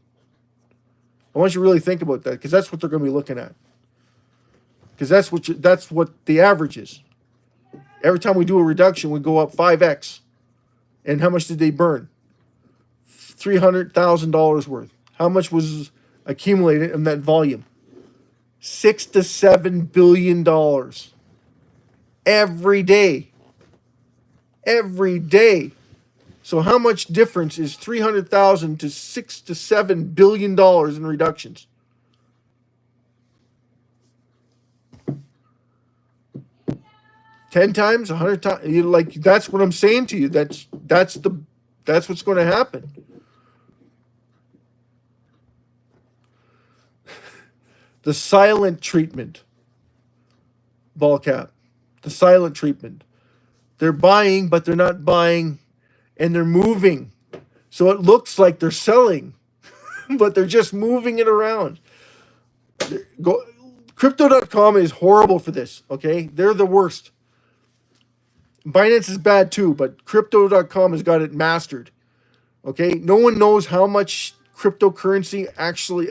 I want you to really think about that, because that's what they're going to be looking at. Because that's what the average is. Every time we do a reduction, we go up 5x. And how much did they burn? $300,000 worth. How much was accumulated in that volume? $6 to $7 billion. Every day. Every day. So how much difference is 300,000 to $6 to $7 billion in reductions? $10 times, 100 times. You like, that's what I'm saying to you. That's what's going to happen. The silent treatment. Ball cap. The silent treatment. They're buying, but they're not buying, and they're moving. So it looks like they're selling, but they're just moving it around. Crypto.com is horrible for this, okay? They're the worst. Binance is bad too, but Crypto.com has got it mastered, okay? No one knows how much cryptocurrency actually,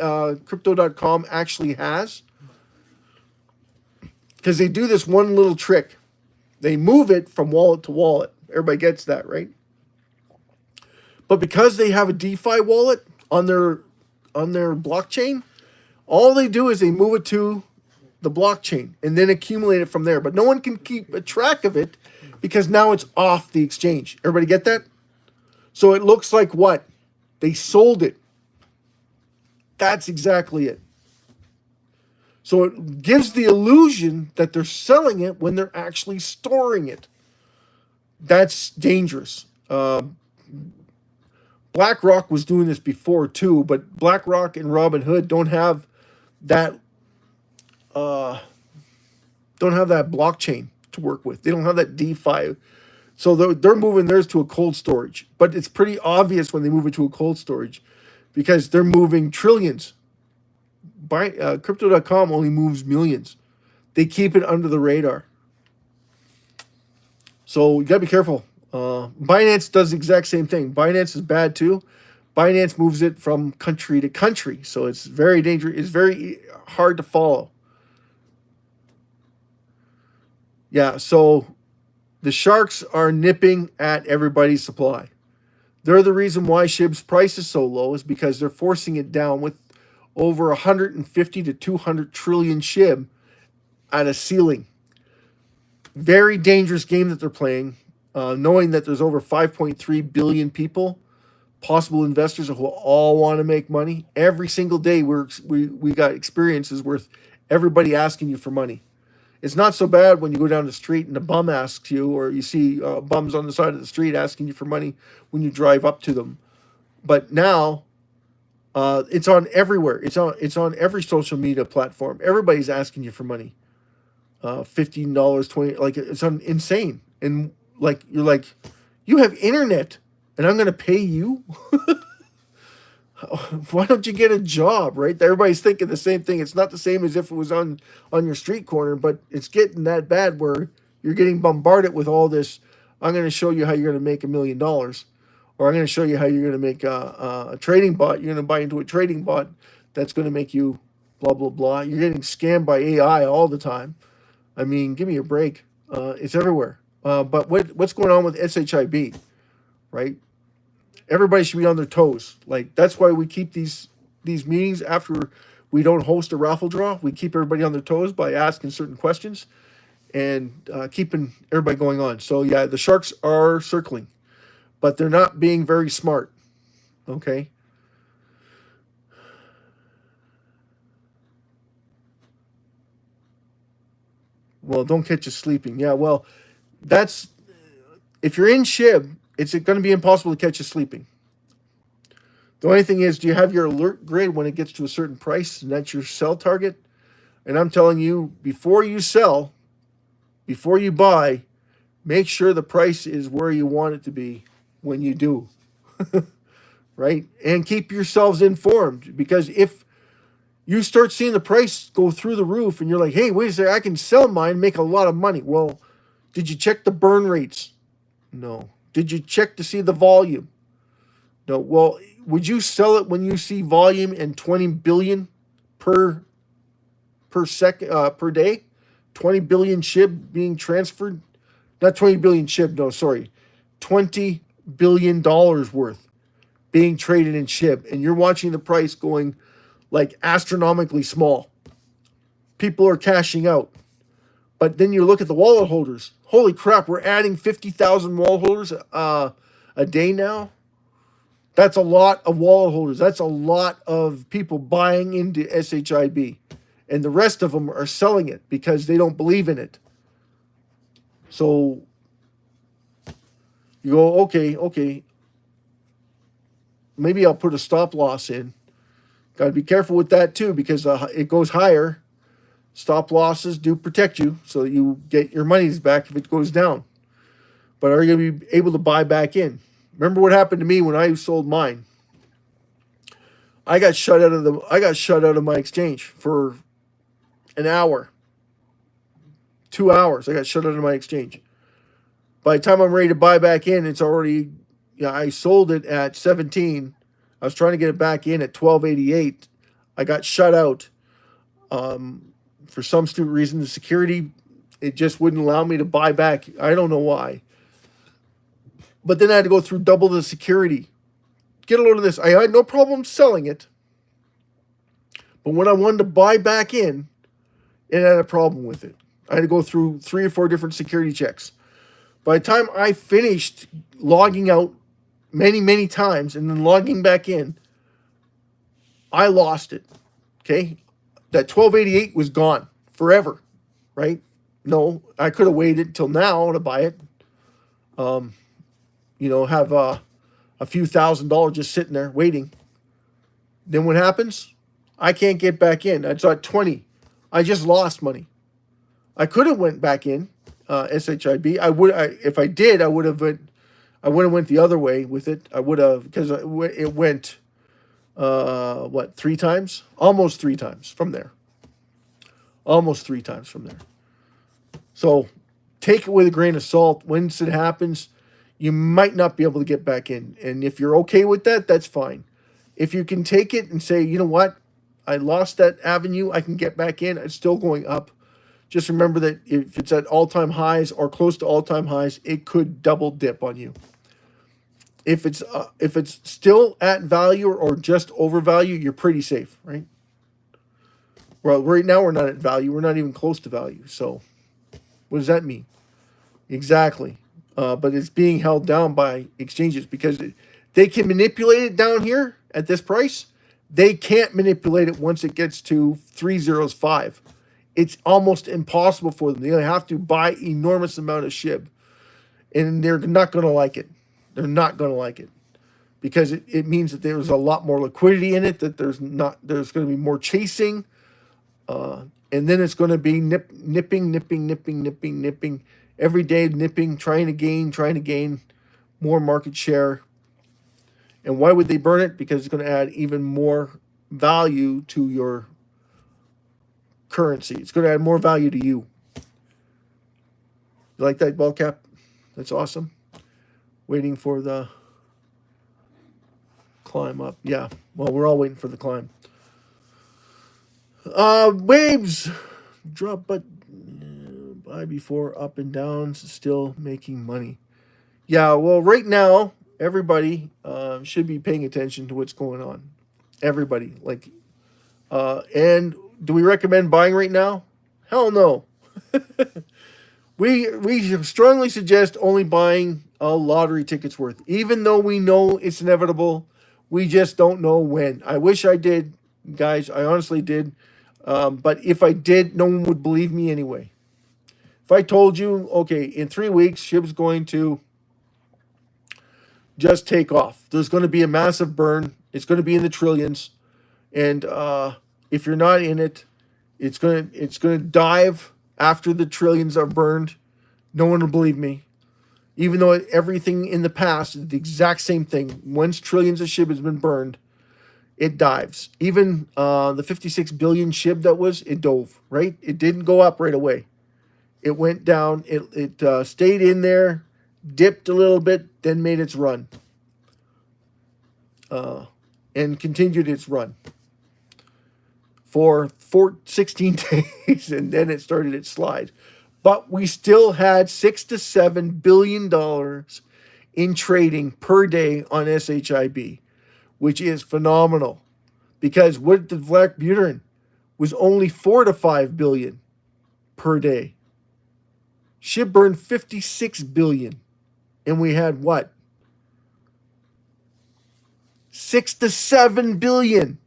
Crypto.com actually has, because they do this one little trick. They move it from wallet to wallet. Everybody gets that, right? But because they have a DeFi wallet on their blockchain, all they do is they move it to the blockchain and then accumulate it from there. But no one can keep a track of it because now it's off the exchange. Everybody get that? So it looks like what? They sold it. That's exactly it. So it gives the illusion that they're selling it when they're actually storing it. That's dangerous. BlackRock was doing this before too, but BlackRock and Robinhood don't have that blockchain to work with. They don't have that DeFi. So they're moving theirs to a cold storage. But it's pretty obvious when they move it to a cold storage because they're moving trillions. Crypto.com only moves millions. They keep it under the radar. So you got to be careful. Binance does the exact same thing. Binance is bad too. Binance moves it from country to country, so it's very dangerous. It's very hard to follow. Yeah, so the sharks are nipping at everybody's supply. They're the reason why SHIB's price is so low, is because they're forcing it down with over 150 to 200 trillion SHIB at a ceiling. Very dangerous game that they're playing, knowing that there's over 5.3 billion people, possible investors who all want to make money. Every single day we got experiences worth everybody asking you for money. It's not so bad when you go down the street and a bum asks you, or you see bums on the side of the street asking you for money when you drive up to them. But now it's on everywhere. It's on every social media platform. Everybody's asking you for money. $15, 20, like it's insane. And like you're like, you have internet, and I'm gonna pay you. Why don't you get a job, right? Everybody's thinking the same thing. It's not the same as if it was on your street corner, but it's getting that bad where you're getting bombarded with all this. I'm going to show you how you're going to make $1 million, or I'm going to show you how you're going to make a trading bot. You're going to buy into a trading bot that's going to make you blah blah blah. You're getting scammed by AI all the time. I mean, give me a break. It's everywhere. But what's going on with SHIB, right? Everybody should be on their toes. Like, that's why we keep these meetings after we don't host a raffle draw. We keep everybody on their toes by asking certain questions and keeping everybody going on. So yeah, the sharks are circling, but they're not being very smart. Okay. Well, don't catch you sleeping. Yeah, well, that's if you're in SHIB, it's going to be impossible to catch you sleeping. The only thing is, do you have your alert grid when it gets to a certain price, and that's your sell target? And I'm telling you, before you sell, before you buy, make sure the price is where you want it to be when you do, right? And keep yourselves informed, because if you start seeing the price go through the roof and you're like, hey, wait a second, I can sell mine, make a lot of money. Well, did you check the burn rates? No. Did you check to see the volume? No. Well, would you sell it when you see volume and 20 billion per day? 20 billion SHIB being transferred? Not 20 billion SHIB, no, sorry. $20 billion worth being traded in SHIB, and you're watching the price going like astronomically small. People are cashing out. But then you look at the wallet holders. Holy crap, we're adding 50,000 wallet holders a day now. That's a lot of wallet holders. That's a lot of people buying into SHIB. And the rest of them are selling it because they don't believe in it. So you go, okay. Maybe I'll put a stop loss in. Got to be careful with that too, because it goes higher. Stop losses do protect you, so that you get your monies back if it goes down. But are you going to be able to buy back in? Remember what happened to me when I sold mine? I got shut out of my exchange for an hour, 2 hours. I got shut out of my exchange. By the time I'm ready to buy back in, it's already. Yeah, I sold it at 17. I was trying to get it back in at 12.88. I got shut out. For some stupid reason, the security, it just wouldn't allow me to buy back. I don't know why. But then I had to go through double the security. Get a load of this. I had no problem selling it. But when I wanted to buy back in, it had a problem with it. I had to go through 3 or 4 different security checks. By the time I finished logging out many, many times and then logging back in, I lost it. Okay? That 12.88 was gone forever, right? No, I could have waited till now to buy it. Have a few $1,000s just sitting there waiting. Then what happens? I can't get back in. It's at 20. I just lost money. I could have went back in SHIB. If I did, I would have went the other way with it. I would have, because it went 3 times? Almost 3 times from there. So take it with a grain of salt. Once it happens, you might not be able to get back in. And if you're okay with that, that's fine. If you can take it and say, you know what, I lost that avenue, I can get back in, it's still going up. Just remember that if it's at all-time highs or close to all-time highs, it could double dip on you. If it's still at value or just over value, you're pretty safe, right? Well, right now we're not at value. We're not even close to value. So what does that mean? Exactly. But it's being held down by exchanges because they can manipulate it down here at this price. They can't manipulate it once it gets to 305. It's almost impossible for them. They have to buy enormous amount of SHIB. And they're not going to like it. They're not going to like it. Because it means that there's a lot more liquidity in it, that there's going to be more chasing. And then it's going to be nipping every day, trying to gain more market share. And why would they burn it? Because it's going to add even more value to your currency. It's going to add more value to you. You like that, ball cap? That's awesome. Waiting for the climb up. Yeah, well, we're all waiting for the climb. Waves drop, but buy before up and downs, still making money. Yeah, well, right now everybody should be paying attention to what's going on. Everybody, and do we recommend buying right now? Hell no. We strongly suggest only buying a lottery ticket's worth, even though we know it's inevitable. We just don't know when. I wish I did, guys. I honestly did. But if I did, no one would believe me anyway. If I told you, okay, in 3 weeks, SHIB's going to just take off. There's going to be a massive burn. It's going to be in the trillions. And if you're not in it, it's going to dive after the trillions are burned. No one will believe me. Even though everything in the past is the exact same thing. Once trillions of SHIB has been burned, it dives. Even the 56 billion SHIB it dove, right? It didn't go up right away. It went down. It stayed in there, dipped a little bit, then made its run. And continued its run for 16 days, and then it started its slide. But we still had $6 to $7 billion in trading per day on SHIB, which is phenomenal. Because what the Black Buterin was only 4 to 5 billion per day. SHIB burned 56 billion, and we had what? 6 to 7 billion.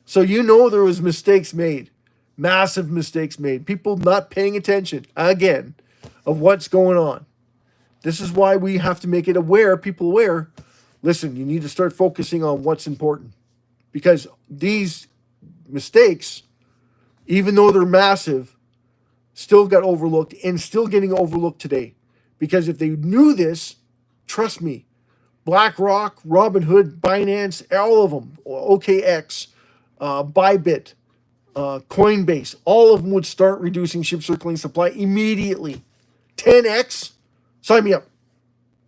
So you know there was mistakes made. Massive mistakes made. People not paying attention, again, of what's going on. This is why we have to make it people aware. Listen, you need to start focusing on what's important. Because these mistakes, even though they're massive, still got overlooked and still getting overlooked today. Because if they knew this, trust me, BlackRock, Robinhood, Binance, all of them, OKX, Bybit, Coinbase, all of them would start reducing SHIB circulating supply immediately. 10x? Sign me up.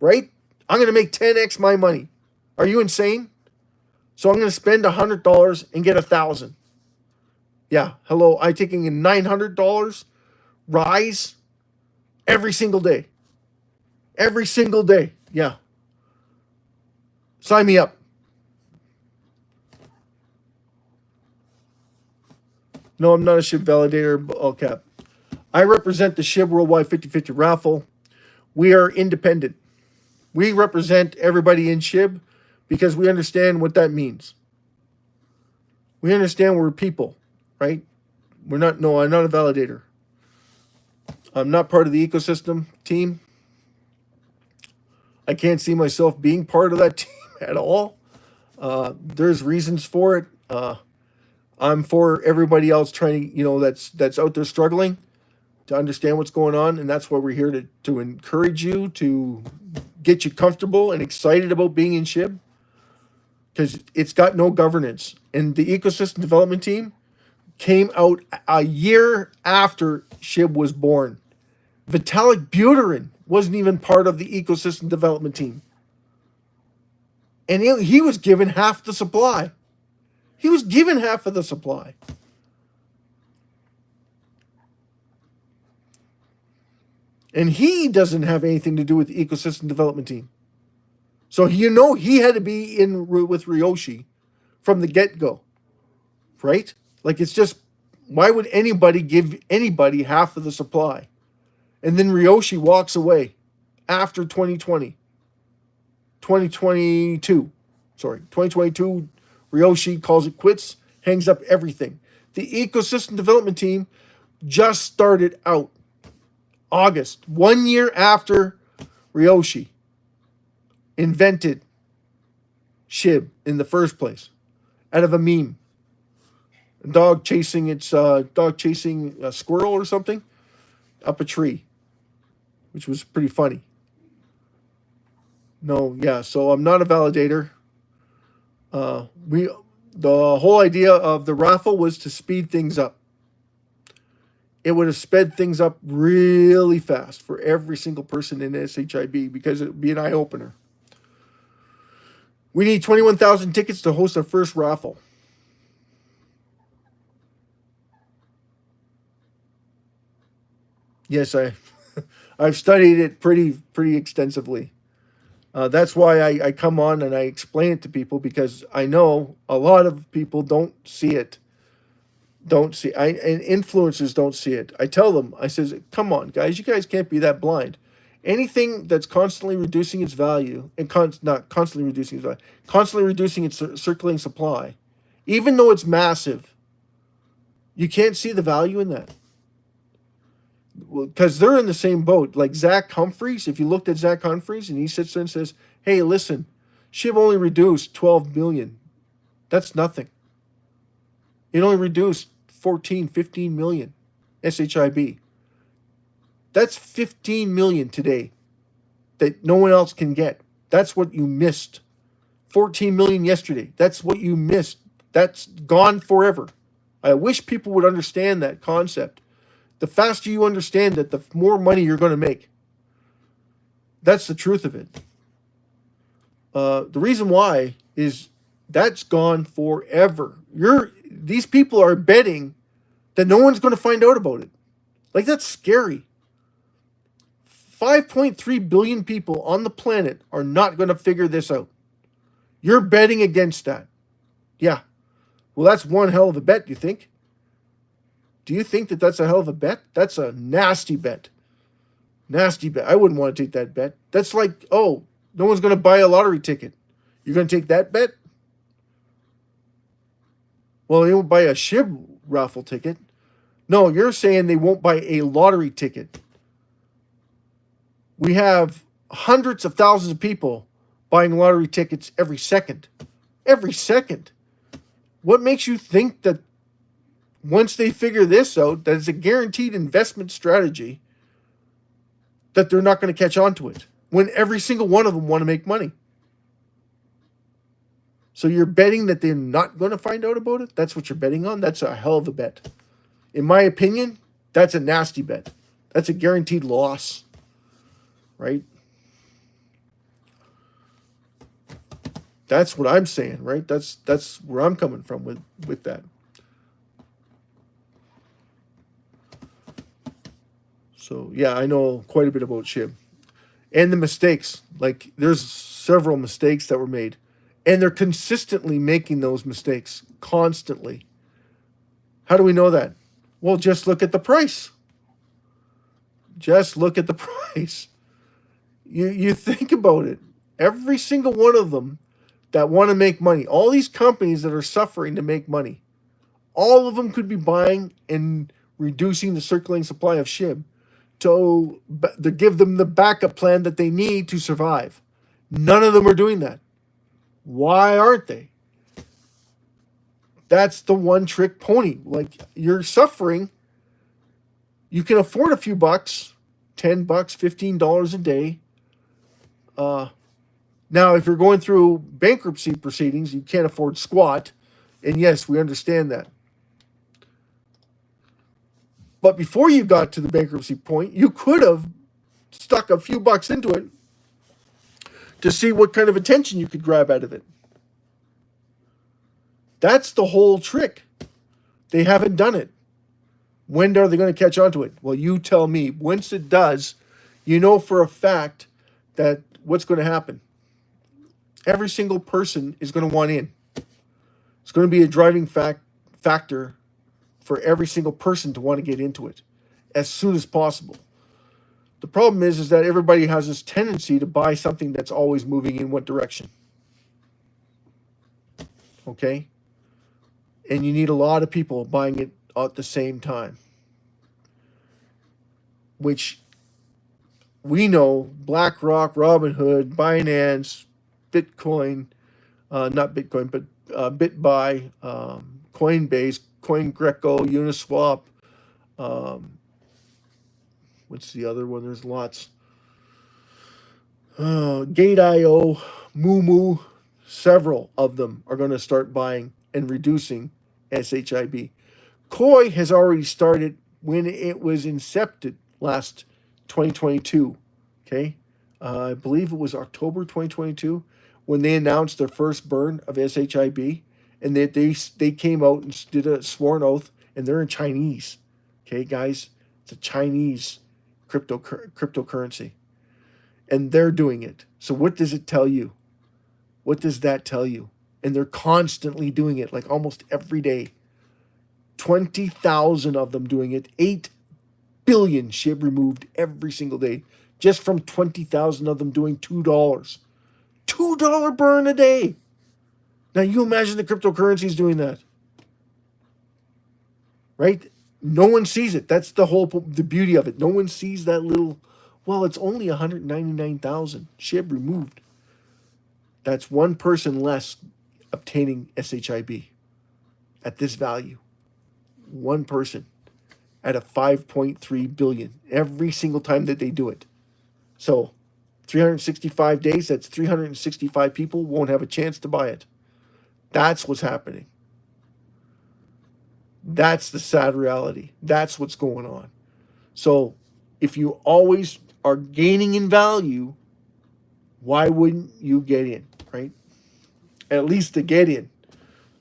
Right? I'm going to make 10x my money. Are you insane? So I'm going to spend $100 and get 1,000. Yeah, hello. I'm taking a $900 rise every single day. Every single day. Yeah. Sign me up. No, I'm not a SHIB validator, all cap. I represent the SHIB Worldwide 50/50 Raffle. We are independent. We represent everybody in SHIB because we understand what that means. We understand we're people, right? I'm not a validator. I'm not part of the ecosystem team. I can't see myself being part of that team at all. There's reasons for it. I'm for everybody else trying to, that's out there struggling to understand what's going on. And that's why we're here to encourage you, to get you comfortable and excited about being in SHIB. Because it's got no governance. And the ecosystem development team came out a year after SHIB was born. Vitalik Buterin wasn't even part of the ecosystem development team. And he was given half the supply. He was given half of the supply. And he doesn't have anything to do with the ecosystem development team. So he had to be in with Ryoshi from the get-go. Right? Like, it's just, why would anybody give anybody half of the supply? And then Ryoshi walks away after 2022. 2022, Ryoshi calls it quits, hangs up everything. The ecosystem development team just started out. August, 1 year after Ryoshi invented SHIB in the first place, out of a meme. A dog chasing a squirrel or something up a tree, which was pretty funny. No, yeah, so I'm not a validator. The whole idea of the raffle was to speed things up. It would have sped things up really fast for every single person in SHIB because it would be an eye-opener. We need 21,000 tickets to host our first raffle. Yes, I've studied it pretty extensively. That's why I come on and I explain it to people, because I know a lot of people don't see it. And influencers don't see it. I tell them, I says, come on, guys, you guys can't be that blind. Anything that's constantly reducing its value, and not constantly reducing its value, constantly reducing its circulating supply, even though it's massive, you can't see the value in that. Because they're in the same boat. Like Zach Humphreys, if you looked at Zach Humphreys and he sits there and says, hey, listen, SHIB only reduced 12 million. That's nothing. It only reduced 14, 15 million SHIB. That's 15 million today that no one else can get. That's what you missed. 14 million yesterday. That's what you missed. That's gone forever. I wish people would understand that concept. The faster you understand it, the more money you're going to make. That's the truth of it. The reason why is that's gone forever. These people are betting that no one's going to find out about it. Like, that's scary. 5.3 billion people on the planet are not going to figure this out. You're betting against that. Yeah. Well, that's one hell of a bet, you think? Do you think that that's a hell of a bet? That's a nasty bet. Nasty bet. I wouldn't want to take that bet. That's like, oh, no one's going to buy a lottery ticket. You're going to take that bet? Well, they won't buy a SHIB raffle ticket. No, you're saying they won't buy a lottery ticket. We have hundreds of thousands of people buying lottery tickets every second. Every second. What makes you think that once they figure this out, that it's a guaranteed investment strategy, that they're not going to catch on to it when every single one of them want to make money? So you're betting that they're not going to find out about it? That's what you're betting on? That's a hell of a bet. In my opinion, that's a nasty bet. That's a guaranteed loss. Right? That's what I'm saying, right? That's where I'm coming from with that. So, yeah, I know quite a bit about SHIB. And the mistakes. Like, there's several mistakes that were made. And they're consistently making those mistakes. Constantly. How do we know that? Well, just look at the price. Just look at the price. You think about it. Every single one of them that want to make money, all these companies that are suffering to make money, all of them could be buying and reducing the circulating supply of SHIB to give them the backup plan that they need to survive. None of them are doing that. Why aren't they? That's the one trick pony. Like, you're suffering. You can afford a few bucks, $10, $15 a day. Now, if you're going through bankruptcy proceedings, you can't afford squat. And yes, we understand that. But before you got to the bankruptcy point, you could have stuck a few bucks into it to see what kind of attention you could grab out of it. That's the whole trick. They haven't done it. When are they going to catch on to it? Well, you tell me. Once it does, you know for a fact that what's going to happen. Every single person is going to want in. It's going to be a driving factor for every single person to want to get into it as soon as possible. The problem is that everybody has this tendency to buy something that's always moving in one direction. Okay? And you need a lot of people buying it at the same time. Which we know BlackRock, Robinhood, Binance, Bitcoin, not Bitcoin, but BitBuy, Coinbase, CoinGecko, Uniswap. What's the other one? There's lots. Gate.io, Moomoo, several of them are going to start buying and reducing SHIB. Koi has already started when it was incepted last 2022. Okay, I believe it was October 2022 when they announced their first burn of SHIB, and they came out and did a sworn oath, and they're in Chinese. Okay, guys, it's a Chinese cryptocurrency, and they're doing it. So what does it tell you? What does that tell you? And they're constantly doing it, like almost every day. 20,000 of them doing it. 8 billion SHIB removed every single day, just from 20,000 of them doing $2. $2 burn a day. Now you imagine the cryptocurrencies doing that, right? No one sees it. That's the beauty of it. No one sees that little. Well, it's only 199,000 SHIB removed. That's one person less obtaining SHIB at this value. One person at a 5.3 billion every single time that they do it. So 365 days, that's 365 people won't have a chance to buy it. That's what's happening. That's the sad reality. That's what's going on. So if you always are gaining in value, why wouldn't you get in, right? At least to get in.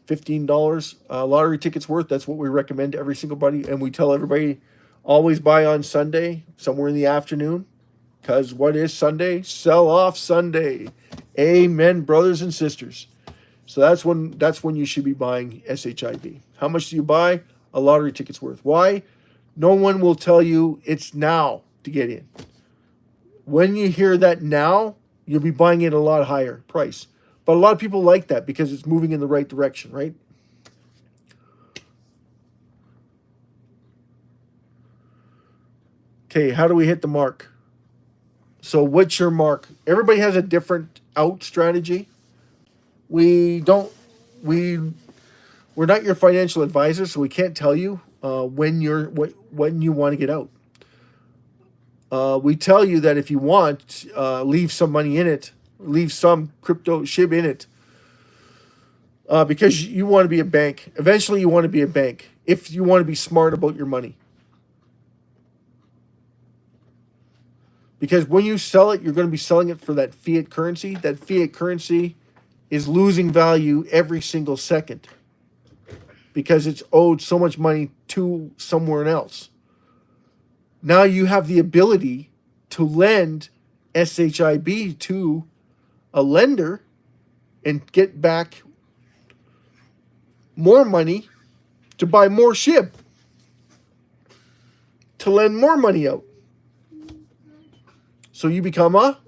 $15 lottery tickets worth. That's what we recommend to every single buddy. And we tell everybody, always buy on Sunday, somewhere in the afternoon. Because what is Sunday? Sell off Sunday. Amen, brothers and sisters. So that's when you should be buying SHIB. How much do you buy? A lottery ticket's worth. Why? No one will tell you it's now to get in. When you hear that now, you'll be buying it at a lot higher price. But a lot of people like that because it's moving in the right direction, right? Okay, how do we hit the mark? So what's your mark? Everybody has a different out strategy. We're not your financial advisor, so we can't tell you when you want to get out. We tell you that if you want, leave some money in it, leave some crypto SHIB in it, because you want to be a bank. Eventually, you want to be a bank if you want to be smart about your money. Because when you sell it, you're going to be selling it for that fiat currency. That fiat currency is losing value every single second because it's owed so much money to somewhere else. Now you have the ability to lend SHIB to a lender and get back more money to buy more SHIB, to lend more money out. So you become a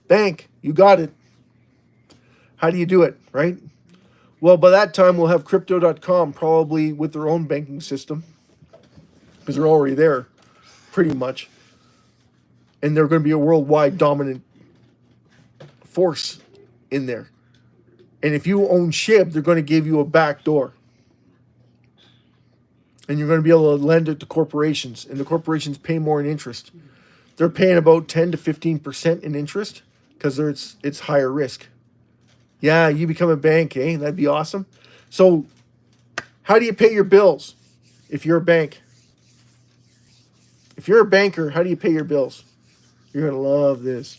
bank. You got it. How do you do it, right? Well, by that time, we'll have Crypto.com probably with their own banking system because they're already there, pretty much. And they're going to be a worldwide dominant force in there. And if you own SHIB, they're going to give you a back door. And you're going to be able to lend it to corporations. And the corporations pay more in interest. They're paying about 10 to 15% in interest because it's higher risk. Yeah, you become a bank, eh? That'd be awesome. So how do you pay your bills if you're a bank? If you're a banker, how do you pay your bills? You're going to love this.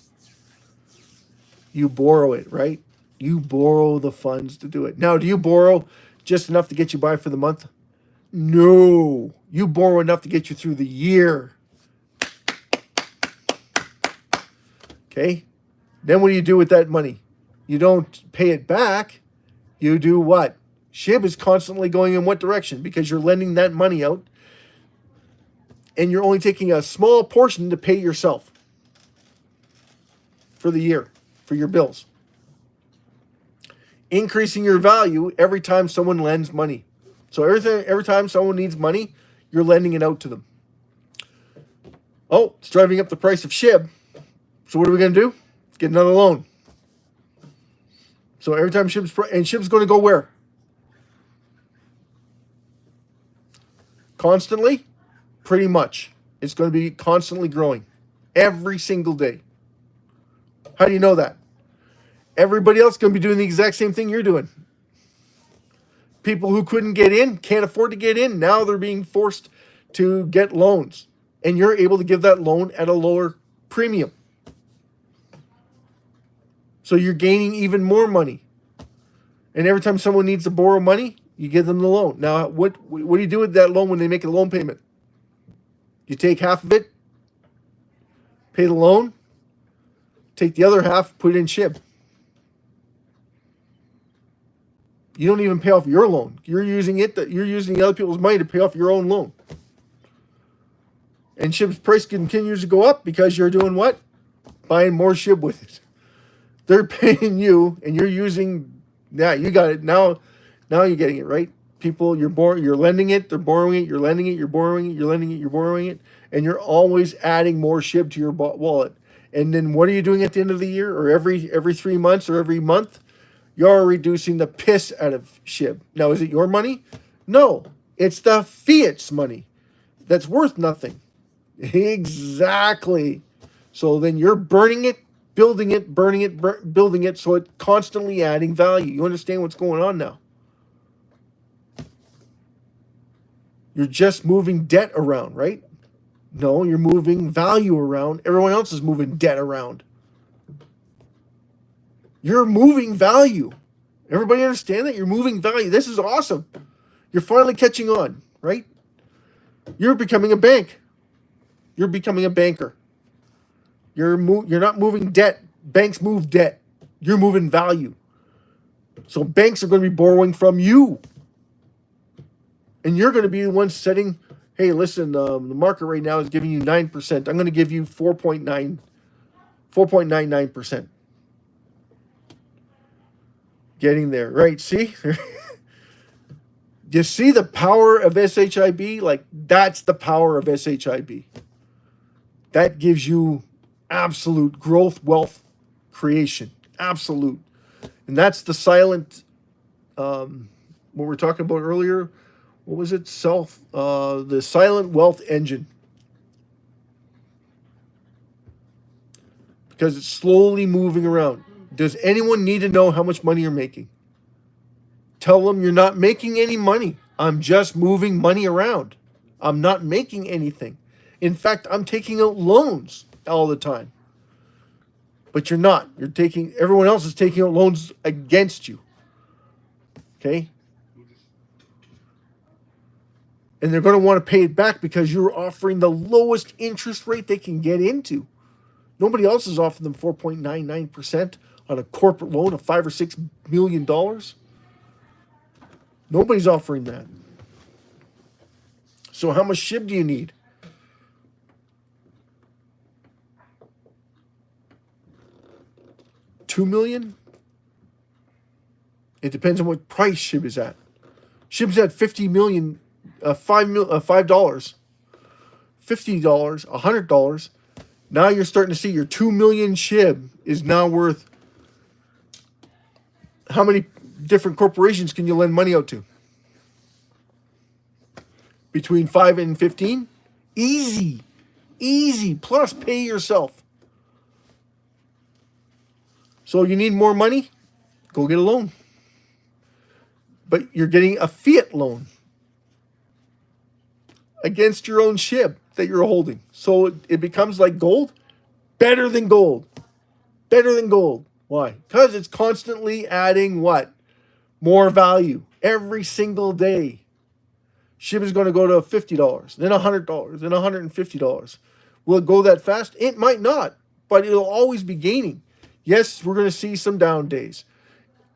You borrow it, right? You borrow the funds to do it. Now, do you borrow just enough to get you by for the month? No. You borrow enough to get you through the year. Okay? Then what do you do with that money? You don't pay it back. You do what? SHIB is constantly going in what direction? Because you're lending that money out and you're only taking a small portion to pay yourself for the year, for your bills. Increasing your value every time someone lends money. So every time someone needs money, you're lending it out to them. Oh, it's driving up the price of SHIB. So what are we going to do? Get another loan. So every time SHIB's going to go where? Constantly? Pretty much. It's going to be constantly growing. Every single day. How do you know that? Everybody else is going to be doing the exact same thing you're doing. People who couldn't get in, can't afford to get in, now they're being forced to get loans. And you're able to give that loan at a lower premium. So you're gaining even more money. And every time someone needs to borrow money, you give them the loan. Now, what do you do with that loan when they make a loan payment? You take half of it, pay the loan, take the other half, put it in SHIB. You don't even pay off your loan. You're using the other people's money to pay off your own loan. And SHIB's price continues to go up because you're doing what? Buying more SHIB with it. They're paying you, and you're using. Yeah, you got it now. Now you're getting it right. People, you're lending it, they're borrowing it. You're lending it, you're borrowing it. You're lending it, you're borrowing it, and you're always adding more SHIB to your wallet. And then what are you doing at the end of the year, or every 3 months, or every month? You're reducing the piss out of SHIB. Now, is it your money? No, it's the fiat's money that's worth nothing. Exactly. So then you're burning it, building it, burning it, building it, so it's constantly adding value. You understand what's going on now? You're just moving debt around, right? No, you're moving value around. Everyone else is moving debt around. You're moving value. Everybody understand that? You're moving value. This is awesome. You're finally catching on, right? You're becoming a bank. You're becoming a banker. You're not moving debt. Banks move debt. You're moving value. So banks are going to be borrowing from you. And you're going to be the one setting, hey, listen, the market right now is giving you 9%. I'm going to give you 4.99%. Getting there, right? See? You see the power of SHIB? Like, that's the power of SHIB. That gives you absolute growth, wealth creation. Absolute. And that's the silent, what we were talking about earlier. What was it? The silent wealth engine. Because it's slowly moving around. Does anyone need to know how much money you're making? Tell them you're not making any money. I'm just moving money around. I'm not making anything. In fact, I'm taking out loans all the time. But you're not. Everyone else is taking out loans against you. Okay? And they're going to want to pay it back because you're offering the lowest interest rate they can get into. Nobody else is offering them 4.99% on a corporate loan of $5 or $6 million. Nobody's offering that. So how much SHIB do you need? $2 million? It depends on what price SHIB is at. SHIB's at $50 million, $5, $50, $100. Now you're starting to see your 2 million SHIB is now worth. How many different corporations can you lend money out to? Between 5 and 15? Easy. Plus pay yourself. So you need more money? Go get a loan. But you're getting a fiat loan against your own SHIB. that you're holding. So it becomes like gold, better than gold, better than gold. Why? Because it's constantly adding what? More value every single day. SHIB is going to go to $50, then $100, then $150. Will it go that fast? It might not, but it'll always be gaining. Yes, we're going to see some down days,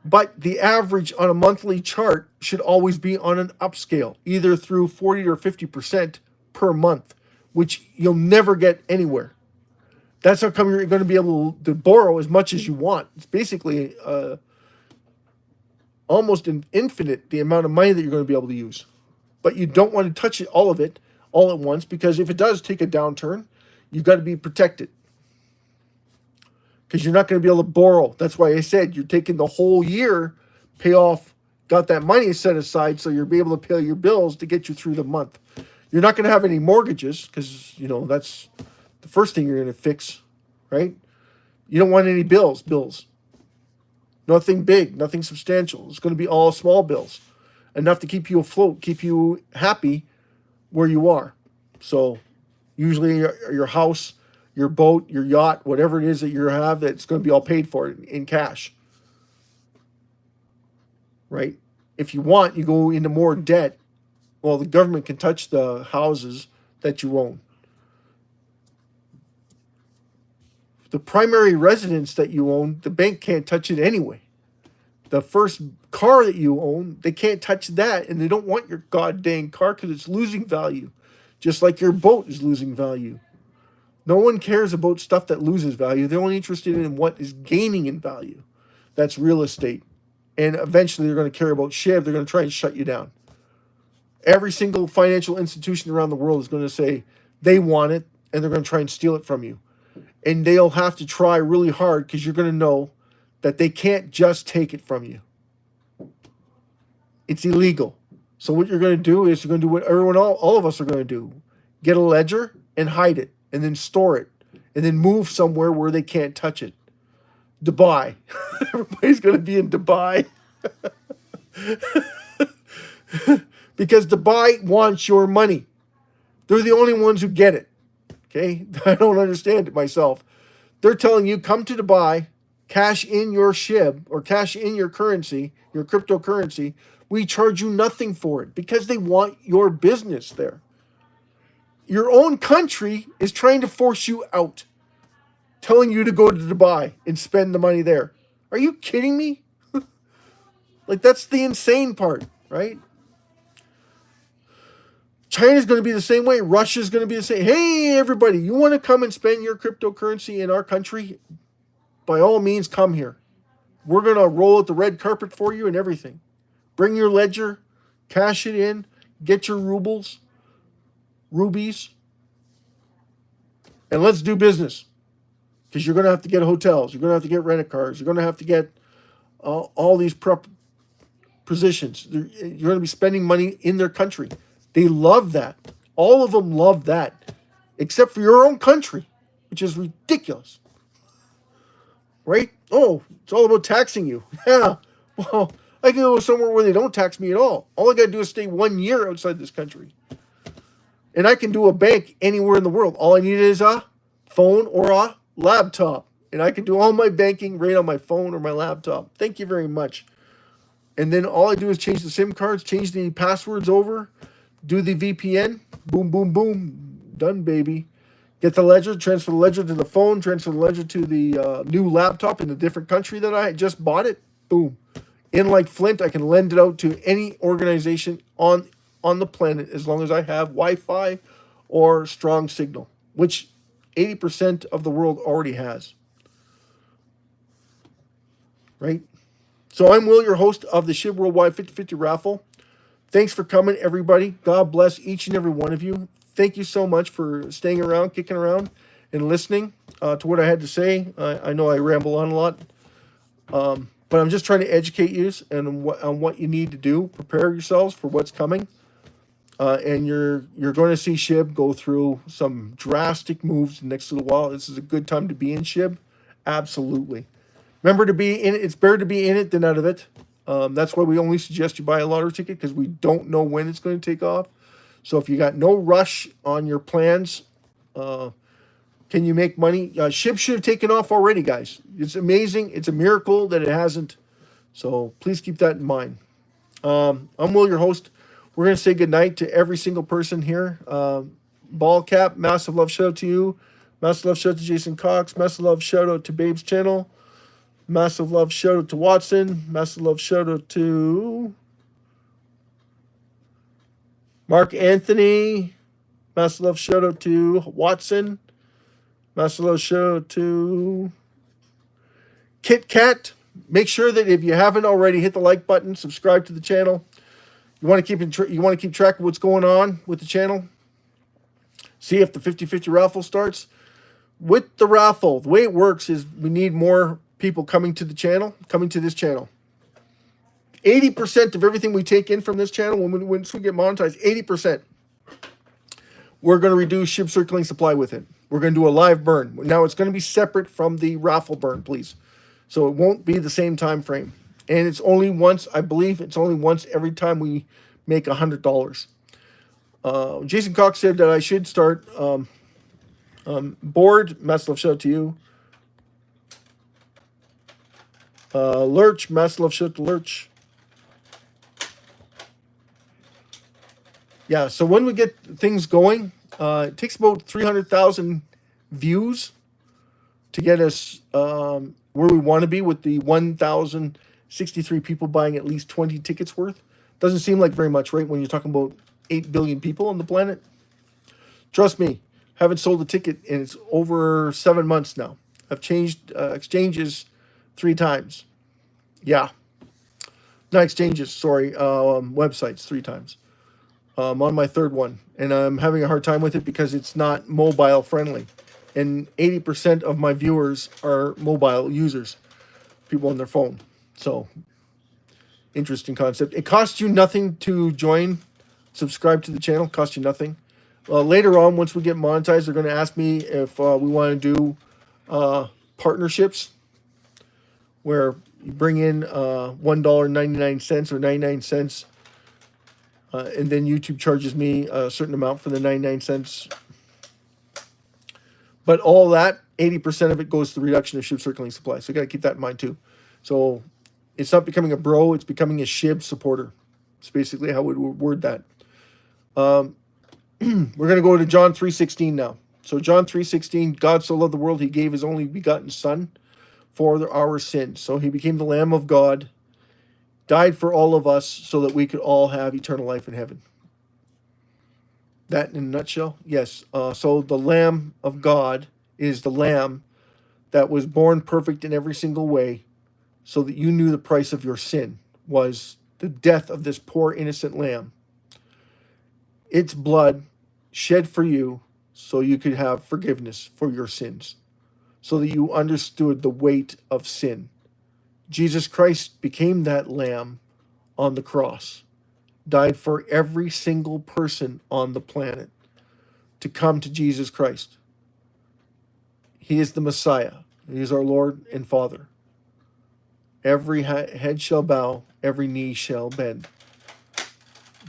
but the average on a monthly chart should always be on an upscale, either through 40 or 50% per month, which you'll never get anywhere. That's how come you're going to be able to borrow as much as you want. It's basically almost an infinite the amount of money that you're going to be able to use. But you don't want to touch it, all of it, all at once, because if it does take a downturn, you've got to be protected. Because you're not going to be able to borrow. That's why I said you're taking the whole year, pay off, got that money set aside so you'll be able to pay your bills to get you through the month. You're not going to have any mortgages because, that's the first thing you're going to fix, right? You don't want any bills. Nothing big, nothing substantial. It's going to be all small bills. Enough to keep you afloat, keep you happy where you are. So usually your house, your boat, your yacht, whatever it is that you have, that's going to be all paid for in cash. Right? If you want, you go into more debt. Well, the government can touch the houses that you own. The primary residence that you own, the bank can't touch it anyway. The first car that you own, they can't touch that, and they don't want your goddamn car because it's losing value, just like your boat is losing value. No one cares about stuff that loses value. They're only interested in what is gaining in value. That's real estate. And eventually they're going to care about SHIB. They're going to try and shut you down. Every single financial institution around the world is going to say they want it, and they're going to try and steal it from you. And they'll have to try really hard because you're going to know that they can't just take it from you. It's illegal. So what you're going to do is you're going to do what all of us are going to do. Get a ledger and hide it, and then store it, and then move somewhere where they can't touch it. Dubai. Everybody's going to be in Dubai. Because Dubai wants your money. They're the only ones who get it. Okay? I don't understand it myself. They're telling you, come to Dubai, cash in your SHIB or cash in your currency, your cryptocurrency. We charge you nothing for it because they want your business there. Your own country is trying to force you out, telling you to go to Dubai and spend the money there. Are you kidding me? Like, that's the insane part, right? China's going to be the same way. Russia's going to be the same. Hey, everybody, you want to come and spend your cryptocurrency in our country? By all means, come here. We're going to roll out the red carpet for you and everything. Bring your ledger, cash it in, get your rubies, and let's do business. Because you're going to have to get hotels. You're going to have to get rent-a-cars. You're going to have to get all these positions. You're going to be spending money in their country. They love that. All of them love that. Except for your own country, which is ridiculous. Right? Oh, it's all about taxing you. Yeah. Well, I can go somewhere where they don't tax me at all. All I got to do is stay 1 year outside this country. And I can do a bank anywhere in the world. All I need is a phone or a laptop. And I can do all my banking right on my phone or my laptop. Thank you very much. And then all I do is change the SIM cards, change the passwords over, do the VPN. Boom, boom, boom. Done, baby. Get the ledger, transfer the ledger to the phone, transfer the ledger to the new laptop in the different country that I just bought it. Boom. In like Flint, I can lend it out to any organization on the planet as long as I have Wi-Fi or strong signal, which 80% of the world already has. Right? So I'm Will, your host of the SHIB Worldwide 50/50 Raffle. Thanks for coming, everybody. God bless each and every one of you. Thank you so much for staying around, kicking around, and listening to what I had to say. I know I ramble on a lot, but I'm just trying to educate you on what you need to do. Prepare yourselves for what's coming, and you're going to see SHIB go through some drastic moves the next little while. This is a good time to be in SHIB. Absolutely. Remember to be in it. It's better to be in it than out of it. That's why we only suggest you buy a lottery ticket, because we don't know when it's going to take off. So if you got no rush on your plans, can you make money? SHIB should have taken off already, guys. It's amazing. It's a miracle that it hasn't. So please keep that in mind. I'm Will, your host. We're going to say goodnight to every single person here. Ball Cap, massive love shout out to you. Massive love shout out to Jason Cox. Massive love shout out to Babe's channel. Massive love shout out to Watson. Massive love shout out to Mark Anthony. Massive love shout out to Watson. Massive love shout out to Kit Kat. Make sure that if you haven't already, hit the like button, subscribe to the channel. You want to keep track of what's going on with the channel. See if the 50-50 raffle starts. With the raffle, the way it works is we need more people coming to this channel. 80% of everything we take in from this channel, once we get monetized, 80%, we're going to reduce SHIB circulating supply with it. We're going to do a live burn. Now it's going to be separate from the raffle burn, please. So it won't be the same time frame. And it's only once, I believe it's only once every time we make $100. Jason Cox said that I should start board. Massive love shout out to you. Lurch, massive love shout out to Lurch. Yeah, so when we get things going, it takes about 300,000 views to get us where we want to be with the 1,063 people buying at least 20 tickets worth. Doesn't seem like very much, right? When you're talking about 8 billion people on the planet. Trust me, haven't sold a ticket and it's over 7 months now. I've changed exchanges 3 times. Yeah. Not exchanges, sorry, websites 3 times. I'm on my 3rd one, and I'm having a hard time with it because it's not mobile friendly. And 80% of my viewers are mobile users, people on their phone. So, interesting concept. It costs you nothing to join, subscribe to the channel. It costs you nothing. Later on, once we get monetized, they're going to ask me if we want to do partnerships where you bring in $1.99 or 99 cents, and then YouTube charges me a certain amount for the 99 cents. But all that, 80% of it goes to the reduction of SHIB circulating supply. So you got to keep that in mind too. So it's not becoming a bro, it's becoming a SHIB supporter. It's basically how we would word that. We're going to go to John 3:16 now. So John 3:16, God so loved the world, he gave his only begotten son for our sins. So he became the Lamb of God, died for all of us so that we could all have eternal life in heaven. That in a nutshell? Yes. So the Lamb of God is the Lamb that was born perfect in every single way so that you knew the price of your sin was the death of this poor innocent lamb. Its blood shed for you so you could have forgiveness for your sins, so that you understood the weight of sin. Jesus Christ became that lamb on the cross, died for every single person on the planet to come to Jesus Christ. He is the Messiah. He is our Lord and Father. Every head shall bow, every knee shall bend.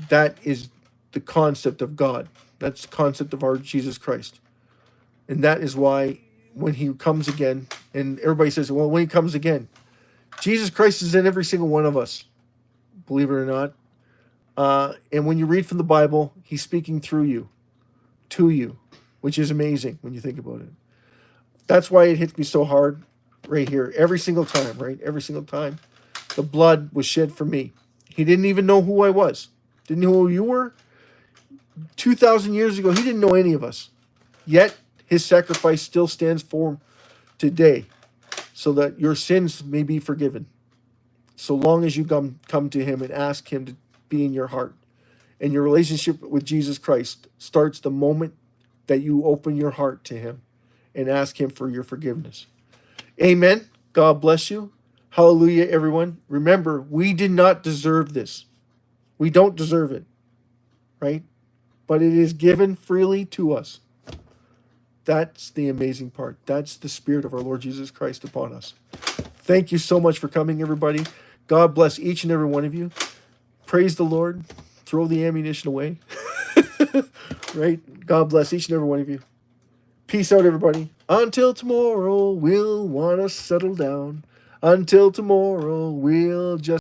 That is the concept of God. That's the concept of our Jesus Christ. And that is why when he comes again, and everybody says, well, when he comes again, Jesus Christ is in every single one of us, believe it or not. And when you read from the Bible, he's speaking through you, to you, which is amazing when you think about it. That's why it hits me so hard right here. Every single time, right? Every single time. The blood was shed for me. He didn't even know who I was. Didn't know who you were. 2,000 years ago, he didn't know any of us. Yet, his sacrifice still stands for today so that your sins may be forgiven. So long as you come to him and ask him to be in your heart. And your relationship with Jesus Christ starts the moment that you open your heart to him and ask him for your forgiveness. Amen. God bless you. Hallelujah, everyone. Remember, we did not deserve this. We don't deserve it, right? But it is given freely to us. That's the amazing part. That's the Spirit of our Lord Jesus Christ upon us. Thank you so much for coming, everybody. God bless each and every one of you. Praise the Lord. Throw the ammunition away. Right? God bless each and every one of you. Peace out, everybody. Until tomorrow, we'll want to settle down. Until tomorrow, we'll just